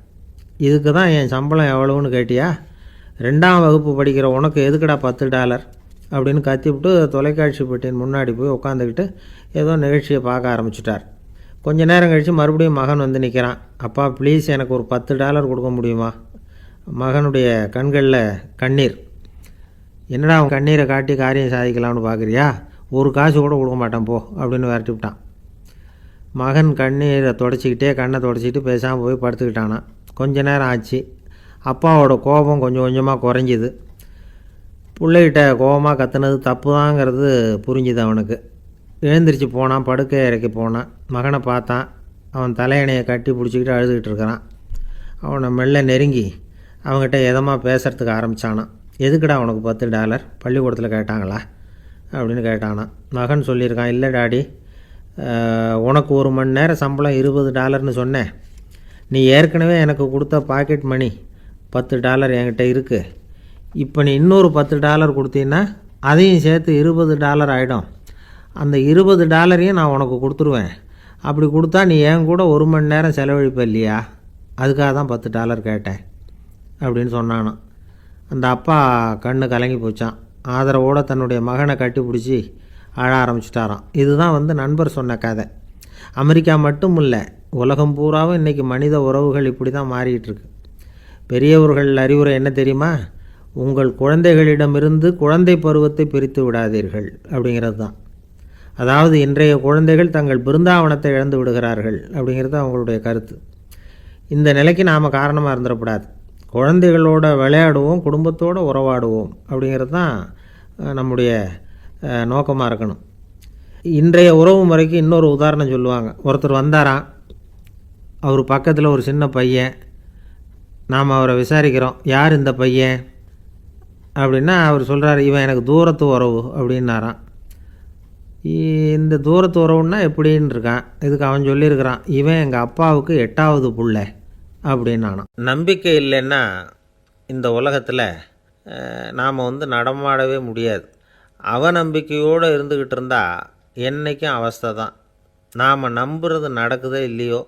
இதுக்கு தான் என் சம்பளம் எவ்வளவுன்னு கேட்டியா? 2ஆம் வகுப்பு படிக்கிற உனக்கு எதுக்குடா $10 அப்படின்னு கத்திவிட்டு தொலைக்காட்சி பெட்டியின் முன்னாடி போய் உட்காந்துக்கிட்டு ஏதோ நிகழ்ச்சியை பார்க்க ஆரம்பிச்சிட்டார். கொஞ்ச நேரம் கழித்து மறுபடியும் மகன் வந்து நிற்கிறான். அப்பா ப்ளீஸ் எனக்கு ஒரு $10 கொடுக்க முடியுமா? மகனுடைய கண்களில் கண்ணீர். என்னடா அவன் கண்ணீரை காட்டி காரியம் சாதிக்கலாம்னு பார்க்குறியா? ஒரு காசு கூட கொடுக்க மாட்டான் போ அப்படின்னு விரட்டி விட்டான். மகன் கண்ணீரை தொடச்சிக்கிட்டே கண்ணை தொடச்சிக்கிட்டு பேசாமல் போய் படுத்துக்கிட்டானா. கொஞ்ச நேரம் ஆச்சு. அப்பாவோட கோபம் கொஞ்சம் கொஞ்சமாக குறைஞ்சிது. பிள்ளைகிட்ட கோபமாக கத்துனது தப்பு தாங்கிறது புரிஞ்சுது அவனுக்கு. எழுந்திரிச்சு போனான், படுக்கை இறக்கி போனான். மகனை பார்த்தான். அவன் தலையணையை கட்டி பிடிச்சிக்கிட்டு அழுதுகிட்டு இருக்கிறான். அவனை மெல்ல நெருங்கி அவங்ககிட்ட எதமாக பேசுகிறதுக்கு ஆரம்பித்தானான். எதுக்குடா உனக்கு $10 பள்ளிக்கூடத்தில் கேட்டாங்களா அப்படின்னு கேட்டானான். மகன் சொல்லியிருக்கான், இல்லை டாடி, உனக்கு 1 மணி நேரம் சம்பளம் $20ன்னு சொன்னேன். நீ ஏற்கனவே எனக்கு கொடுத்த பாக்கெட் மணி $10 என்கிட்ட இருக்குது. இப்போ நீ இன்னொரு $10 கொடுத்தீங்கன்னா அதையும் சேர்த்து $20 ஆகிடும். அந்த $20 நான் உனக்கு கொடுத்துருவேன். அப்படி கொடுத்தா நீ என் கூட 1 மணி நேரம் செலவழிப்ப இல்லையா? அதுக்காக தான் $10 கேட்டேன் அப்படின்னு சொன்னானான். அந்த அப்பா கண்ணு கலங்கி போச்சான். ஆதரவோடு தன்னுடைய மகனை கட்டி பிடிச்சி அழ ஆரம்பிச்சிட்டாராம். இதுதான் நண்பர் சொன்ன கதை. அமெரிக்கா மட்டும் இல்லை, உலகம் பூராவும் இன்றைக்கி மனித உறவுகள் இப்படி தான் மாறிக்கிட்டு இருக்கு. பெரியவர்கள் அறிவுரை என்ன தெரியுமா? உங்கள் குழந்தைகளிடமிருந்து குழந்தை பருவத்தை பிரித்து விடாதீர்கள் அப்படிங்கிறது தான். அதாவது இன்றைய குழந்தைகள் தங்கள் பிருந்தாவனத்தை இழந்து விடுகிறார்கள் அப்படிங்கிறது அவங்களுடைய கருத்து. இந்த நிலைக்கு நாம் காரணமாக இருந்துடக்கூடாது. குழந்தைகளோட விளையாடுவோம், குடும்பத்தோடு உறவாடுவோம் அப்படிங்கிறது தான் நம்முடைய நோக்கமாக இருக்கணும். இன்றைய உறவு முறைக்கு இன்னொரு உதாரணம் சொல்லுவாங்க. ஒருத்தர் வந்தாராம். அவர் பக்கத்தில் ஒரு சின்ன பையன். நாம் அவரை விசாரிக்கிறோம், யார் இந்த பையன் அப்படின்னா அவர் சொல்கிறார், இவன் எனக்கு தூரத்து உறவு அப்படின்னாராம். இந்த தூரத்து உறவுன்னா எப்படின்னு இருக்கான். இதுக்கு அவன் சொல்லியிருக்கிறான், இவன் எங்கள் அப்பாவுக்கு 8ஆவது புள்ள அப்படின்னானான். நம்பிக்கை இல்லைன்னா இந்த உலகத்தில் நாம் நடமாடவே முடியாது. அவநம்பிக்கையோடு இருந்துக்கிட்டு இருந்தால் என்றைக்கும் அவஸ்தை தான். நாம் நம்புறது நடக்குதோ இல்லையோ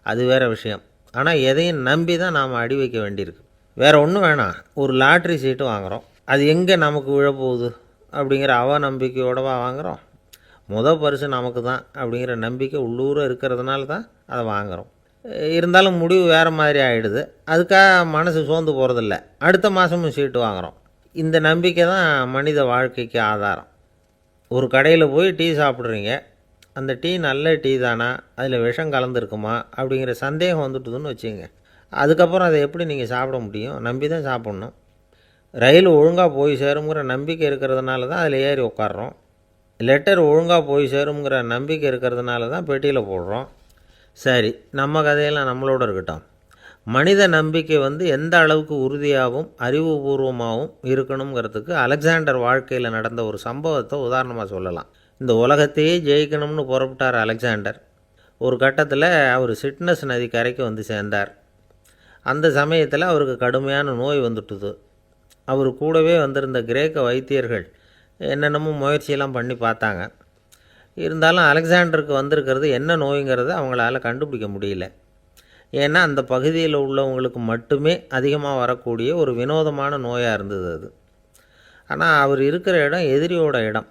அது வேறு விஷயம். ஆனால் எதையும் நம்பி தான் நாம் அடி வைக்க வேண்டியிருக்கு. வேறு ஒன்றும் வேணாம், ஒரு லாட்ரி சீட்டு வாங்குகிறோம். அது எங்கே நமக்கு விழப்போகுது அப்படிங்கிற அவநம்பிக்கையோடவா வாங்குகிறோம்? பரிசு நமக்கு தான் அப்படிங்கிற நம்பிக்கை உள்ளூர இருக்கிறதுனால தான் அதை வாங்குகிறோம். இருந்தாலும் முடிவு வேறு மாதிரி ஆகிடுது. அதுக்காக மனசு சோர்ந்து போகிறதில்ல. அடுத்த மாதமும் சீட்டு வாங்குகிறோம். இந்த நம்பிக்கை தான் மனித வாழ்க்கைக்கு ஆதாரம். ஒரு கடையில் போய் டீ சாப்பிட்றீங்க. அந்த டீ நல்ல டீ தானா, அதில் விஷம் கலந்துருக்குமா அப்படிங்கிற சந்தேகம் வந்துட்டுதுன்னு வச்சுங்க. அதுக்கப்புறம் அதை எப்படி நீங்கள் சாப்பிட முடியும்? நம்பி தான் சாப்பிட்ணும். ரயில் ஒழுங்காக போய் சேருங்கிற நம்பிக்கை இருக்கிறதுனால தான் அதில் ஏறி உட்காடுறோம். லெட்டர் ஒழுங்காக போய் சேருங்கிற நம்பிக்கை இருக்கிறதுனால தான் பெட்டியில் போடுறோம். சரி, நம்ம கதையெல்லாம் நம்மளோட இருக்கட்டும். மனித நம்பிக்கை எந்த அளவுக்கு உறுதியாகவும் அறிவுபூர்வமாகவும் இருக்கணுங்கிறதுக்கு அலெக்சாண்டர் வாழ்க்கையில் நடந்த ஒரு சம்பவத்தை உதாரணமாக சொல்லலாம். இந்த உலகத்தையே ஜெயிக்கணும்னு புறப்பட்டார் அலெக்சாண்டர். ஒரு கட்டத்தில் அவர் சிட்னஸ் நதி கரைக்கு சேர்ந்தார். அந்த சமயத்தில் அவருக்கு கடுமையான நோய் வந்துட்டுது. அவர் கூடவே வந்திருந்த கிரேக்க வைத்தியர்கள் என்னென்னமோ முயற்சியெல்லாம் பண்ணி பார்த்தாங்க. இருந்தாலும் அலெக்சாண்டருக்கு வந்திருக்கிறது என்ன நோய்ங்கிறத அவங்களால கண்டுபிடிக்க முடியல. ஏன்னா அந்த பகுதியில் உள்ளவங்களுக்கு மட்டுமே அதிகமாக வரக்கூடிய ஒரு வினோதமான நோயாக இருந்தது அது. ஆனால் அவர் இருக்கிற இடம் எதிரியோட இடம்,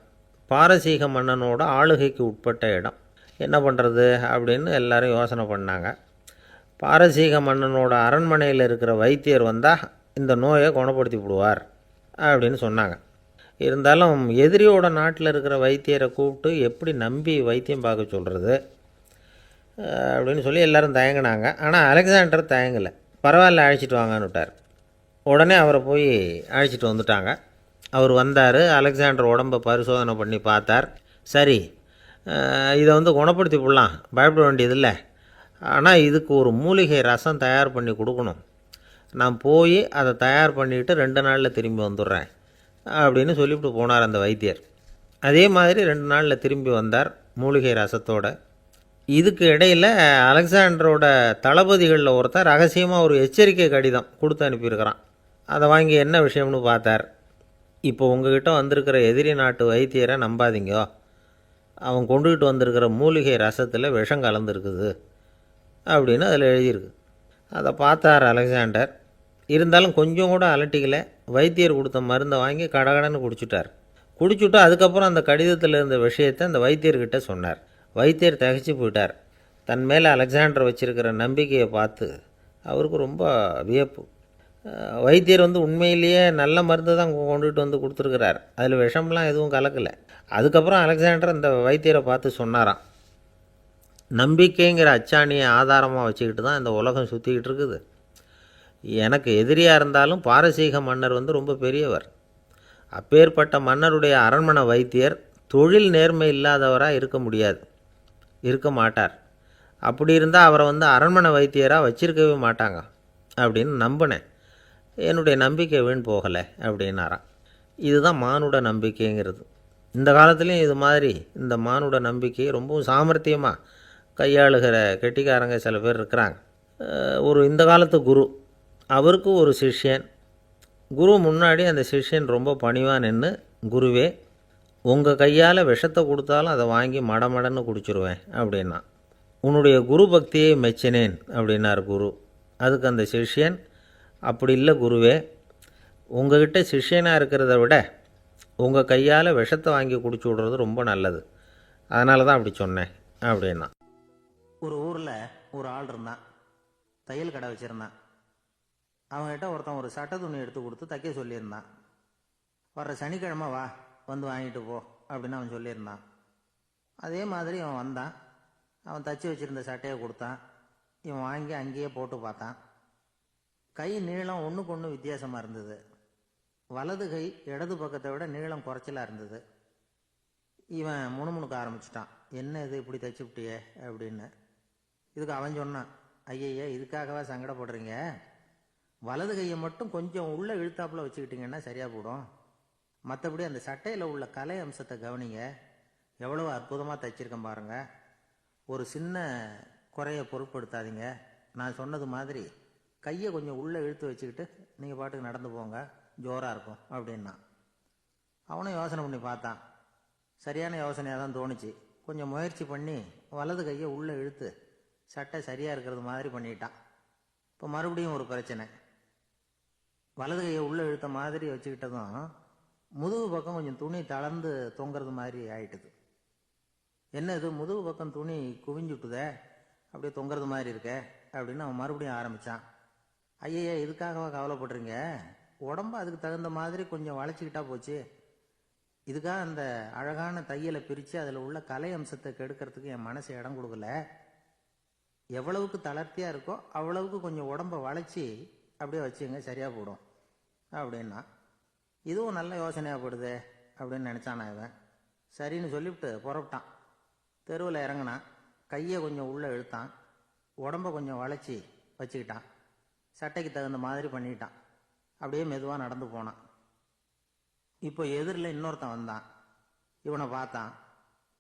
பாரசீக மன்னனோட ஆளுகைக்கு உட்பட்ட இடம். என்ன பண்ணுறது அப்படின்னு எல்லாரும் யோசனை பண்ணாங்க. பாரசீக மன்னனோட அரண்மனையில் இருக்கிற வைத்தியர் வந்தால் இந்த நோயை குணப்படுத்தி விடுவார் அப்படின்னு சொன்னாங்க. இருந்தாலும் எதிரியோட நாட்டில் இருக்கிற வைத்தியரை கூப்பிட்டு எப்படி நம்பி வைத்தியம் பார்க்க சொல்கிறது அப்படின்னு சொல்லி எல்லோரும் தயங்கினாங்க. ஆனால் அலெக்சாண்டர் தயங்கலை. பரவாயில்ல, அழைச்சிட்டு வாங்கன்னு விட்டார். உடனே அவரை போய் அழைச்சிட்டு வந்துட்டாங்க. அவர் வந்தார். அலெக்சாண்டர் உடம்பை பரிசோதனை பண்ணி பார்த்தார். சரி, இதை குணப்படுத்தி விடலாம், பயப்பட வேண்டியதில்லை. ஆனால் இதுக்கு ஒரு மூலிகை ரசம் தயார் பண்ணி கொடுக்கணும். நான் போய் அதை தயார் பண்ணிவிட்டு 2 நாளில் திரும்பி வந்துடுறேன் அப்படின்னு சொல்லிவிட்டு போனார் அந்த வைத்தியர். அதே மாதிரி 2 நாளில் திரும்பி வந்தார் மூலிகை ரசத்தோடு. இதுக்கு இடையில் அலெக்சாண்டரோட தளபதிகளில் ஒருத்தர் ரகசியமாக ஒரு எச்சரிக்கை கடிதம் கொடுத்து அனுப்பியிருக்கிறான். அதை வாங்கி என்ன விஷயம்னு பார்த்தார். இப்போ உங்ககிட்ட வந்திருக்கிற எதிரி நாட்டு வைத்தியரை நம்பாதீங்கோ, அவன் கொண்டுகிட்டு வந்திருக்கிற மூலிகை ரசத்தில் விஷம் கலந்துருக்குது அப்படின்னு அதில் எழுதியிருக்கு. அதை பார்த்தார் அலெக்சாண்டர். இருந்தாலும் கொஞ்சம் கூட அலட்டிக்கலை. வைத்தியர் கொடுத்த மருந்தை வாங்கி கடகடன்னு குடிச்சுட்டு அதுக்கப்புறம் அந்த கடிதத்தில் இருந்த விஷயத்தை அந்த வைத்தியர்கிட்ட சொன்னார். வைத்தியர் திகைச்சு போயிட்டார். தன் மேலே அலெக்சாண்டர் வச்சுருக்கிற நம்பிக்கையை பார்த்து அவருக்கு ரொம்ப வியப்பு. வைத்தியர் உண்மையிலேயே நல்ல மருந்து தான் கொண்டுகிட்டு வந்து கொடுத்துருக்கிறார், அதில் விஷம்லாம் எதுவும் கலக்கலை. அதுக்கப்புறம் அலெக்சாண்டர் அந்த வைத்தியரை பார்த்து சொன்னாராம், நம்பிக்கைங்கிற அச்சாணியை ஆதாரமாக வச்சுக்கிட்டு தான் இந்த உலகம் சுற்றிக்கிட்டு இருக்குது. எனக்கு எதிரியாக இருந்தாலும் பாரசீக மன்னர் ரொம்ப பெரியவர். அப்பேற்பட்ட மன்னருடைய அரண்மனை வைத்தியர் தொழில் நேர்மை இல்லாதவராக இருக்க மாட்டார். அப்படி இருந்தால் அவரை அரண்மனை வைத்தியராக வச்சிருக்கவே மாட்டாங்க அப்படின்னு நம்பினேன். என்னுடைய நம்பிக்கை வீண் போகலை அப்படின்னாராம். இதுதான் மானுட நம்பிக்கைங்கிறது. இந்த காலத்துலேயும் இது மாதிரி இந்த மானுட நம்பிக்கையை ரொம்பவும் சாமர்த்தியமாக கையாளுகிற கெட்டிக்காரங்க சில பேர் இருக்கிறாங்க. இந்த காலத்து குரு, அவருக்கு ஒரு சிஷ்யன். குரு முன்னாடி அந்த சிஷ்யன் ரொம்ப பணிவாக நின்று, குருவே, உங்கள் கையால் விஷத்தை கொடுத்தாலும் அதை வாங்கி மடமடன்னு குடிச்சிருவேன் அப்படின்னா. உன்னுடைய குரு பக்தியை மெச்சினேன் அப்படின்னார் குரு. அதுக்கு அந்த சிஷ்யன், அப்படி இல்லை குருவே, உங்ககிட்ட சிஷ்யனாக இருக்கிறத விட உங்கள் கையால் விஷத்தை வாங்கி குடிச்சு விடுறது ரொம்ப நல்லது, அதனால தான் அப்படி சொன்னேன் அப்படின்னா. ஒரு ஊரில் ஒரு ஆள் இருந்தான், தையல் கடை வச்சுருந்தான். அவங்ககிட்ட ஒருத்தன் ஒரு சட்டை துணி எடுத்து கொடுத்து தைக்க சொல்லியிருந்தான். வர்ற சனிக்கிழமை வா, வந்து வாங்கிட்டு போ அப்படின்னு அவன் சொல்லியிருந்தான். அதே மாதிரி அவன் வந்தான். அவன் தச்சு வச்சுருந்த சட்டையை கொடுத்தான். இவன் வாங்கி அங்கேயே போட்டு பார்த்தான். கை நீளம் ஒன்றுக்கு ஒன்று வித்தியாசமாக இருந்தது. வலது கை இடது பக்கத்தை விட நீளம் குறைச்சலாக இருந்தது. இவன் முணுமுணுக்க ஆரம்பிச்சிட்டான், என்ன இது இப்படி தச்சுவிட்டியே அப்படின்னு. இதுக்கு அவன் சொன்னான், ஐயய்யா, இதுக்காகவா சங்கடப்படுறீங்க? வலது கையை மட்டும் கொஞ்சம் உள்ளே இழுத்தாப்புல வச்சுக்கிட்டிங்கன்னா சரியாக போடும். மற்றபடி அந்த சட்டையில் உள்ள கலை அம்சத்தை கவனிங்க, எவ்வளோ அற்புதமாக தைச்சிருக்கேன் பாருங்கள். ஒரு சின்ன குறையை பொருட்படுத்தாதீங்க. நான் சொன்னது மாதிரி கையை கொஞ்சம் உள்ளே இழுத்து வச்சுக்கிட்டு நீங்கள் பாட்டுக்கு நடந்து போங்க, ஜோராக இருக்கும் அப்படின்னா. அவனும் யோசனை பண்ணி பார்த்தான். சரியான யோசனையாக தான் தோணுச்சு. கொஞ்சம் முயற்சி பண்ணி வலது கையை உள்ளே இழுத்து சட்டை சரியாக இருக்கிறது மாதிரி பண்ணிட்டான். இப்போ மறுபடியும் ஒரு பிரச்சனை. வலது கையை உள்ளே இழுத்த மாதிரி வச்சுக்கிட்டதும் முதுகு பக்கம் கொஞ்சம் துணி தளர்ந்து தொங்குறது மாதிரி ஆயிட்டுது. என்ன இது, முதுகு பக்கம் துணி குவிஞ்சுட்டுதே, அப்படியே தொங்குறது மாதிரி இருக்கே அப்படின்னு அவன் மறுபடியும் ஆரம்பித்தான். ஐயா, இதுக்காகவா கவலைப்படுறீங்க? உடம்பு அதுக்கு தகுந்த மாதிரி கொஞ்சம் வளைச்சிக்கிட்டா போச்சு. இதுக்காக அந்த அழகான தையலை பிரித்து அதில் உள்ள கலை அம்சத்தை கெடுக்கிறதுக்கு என் மனசு இடம் கொடுக்கல. எவ்வளவுக்கு தளர்த்தியாக இருக்கோ அவ்வளவுக்கு கொஞ்சம் உடம்பை வளைச்சி அப்படியே வச்சுங்க, சரியாக போடும் அப்படின்னா. இதுவும் நல்ல யோசனையாக போடுது அப்படின்னு நினச்சானா இவன். சரின்னு சொல்லிவிட்டு புறப்பட்டான். தெருவில் இறங்கினான். கையை கொஞ்சம் உள்ளே இழுத்தான். உடம்பை கொஞ்சம் வளைச்சி வச்சுக்கிட்டான். சட்டைக்கு தகுந்த மாதிரி பண்ணிட்டான். அப்படியே மெதுவாக நடந்து போனான். இப்போ எதிரில் இன்னொருத்தன் வந்தான். இவனை பார்த்தான்.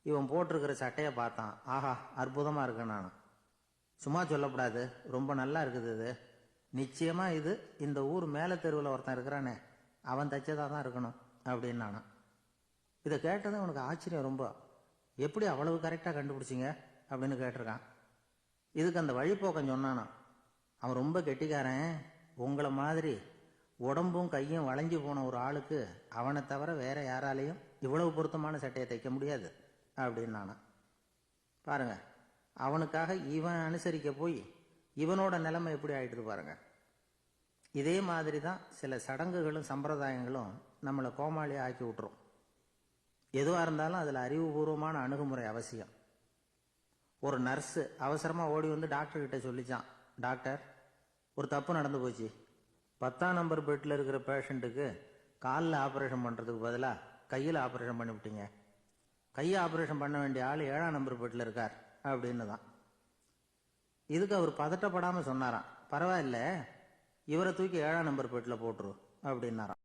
இவன் போட்டிருக்கிற சட்டையை பார்த்தான். ஆஹா, அற்புதமாக இருக்கு. நான் சும்மா சொல்லக்கூடாது, ரொம்ப நல்லா இருக்குது இது. நிச்சயமாக இது இந்த ஊர் மேலே தெருவில் ஒருத்தன் இருக்கிறானே, அவன் தைச்சதாக தான் இருக்கணும் அப்படின்னு நானான். இதை கேட்டதும் அவனுக்கு ஆச்சரியம் ரொம்ப. எப்படி அவ்வளவு கரெக்டாக கண்டுபிடிச்சிங்க அப்படின்னு கேட்டிருக்கான். இதுக்கு அந்த வழிப்போக்கன் சொன்னானா, அவன் ரொம்ப கெட்டிக்காரன். உங்களை மாதிரி உடம்பும் கையும் வளைஞ்சு போன ஒரு ஆளுக்கு அவனை தவிர வேற யாராலையும் இவ்வளவு பொருத்தமான சட்டையை தைக்க முடியாது அப்படின்னு நானா. பாருங்க, அவனுக்காக இவன் அனுசரிக்க போய் இவனோட நிலைமை எப்படி ஆயிடுது பாருங்க. இதே மாதிரி தான் சில சடங்குகளும் சம்பிரதாயங்களும் நம்மளை கோமாளியை ஆக்கி விட்டுரும். எதுவாக இருந்தாலும் அதில் அறிவுபூர்வமான அணுகுமுறை அவசியம். ஒரு நர்ஸு அவசரமாக ஓடி வந்து டாக்டர்கிட்ட சொல்லிச்சான், டாக்டர், ஒரு தப்பு நடந்து போச்சு. 10ஆம் நம்பர் பெட்டில் இருக்கிற பேஷண்ட்டுக்கு காலில் ஆப்ரேஷன் பண்ணுறதுக்கு பதிலாக கையில் ஆப்ரேஷன் பண்ணிவிட்டீங்க. கையை ஆப்ரேஷன் பண்ண வேண்டிய ஆள் 7ஆம் நம்பர் பெட்டில் இருக்கார் அப்படின்னு தான். இதுக்கு அவர் பதட்டப்படாமல் சொன்னாராம், பரவாயில்ல, இவரை தூக்கி 7ஆம் நம்பர் பெட்டில் போட்டுரு அப்படின்னாராம்.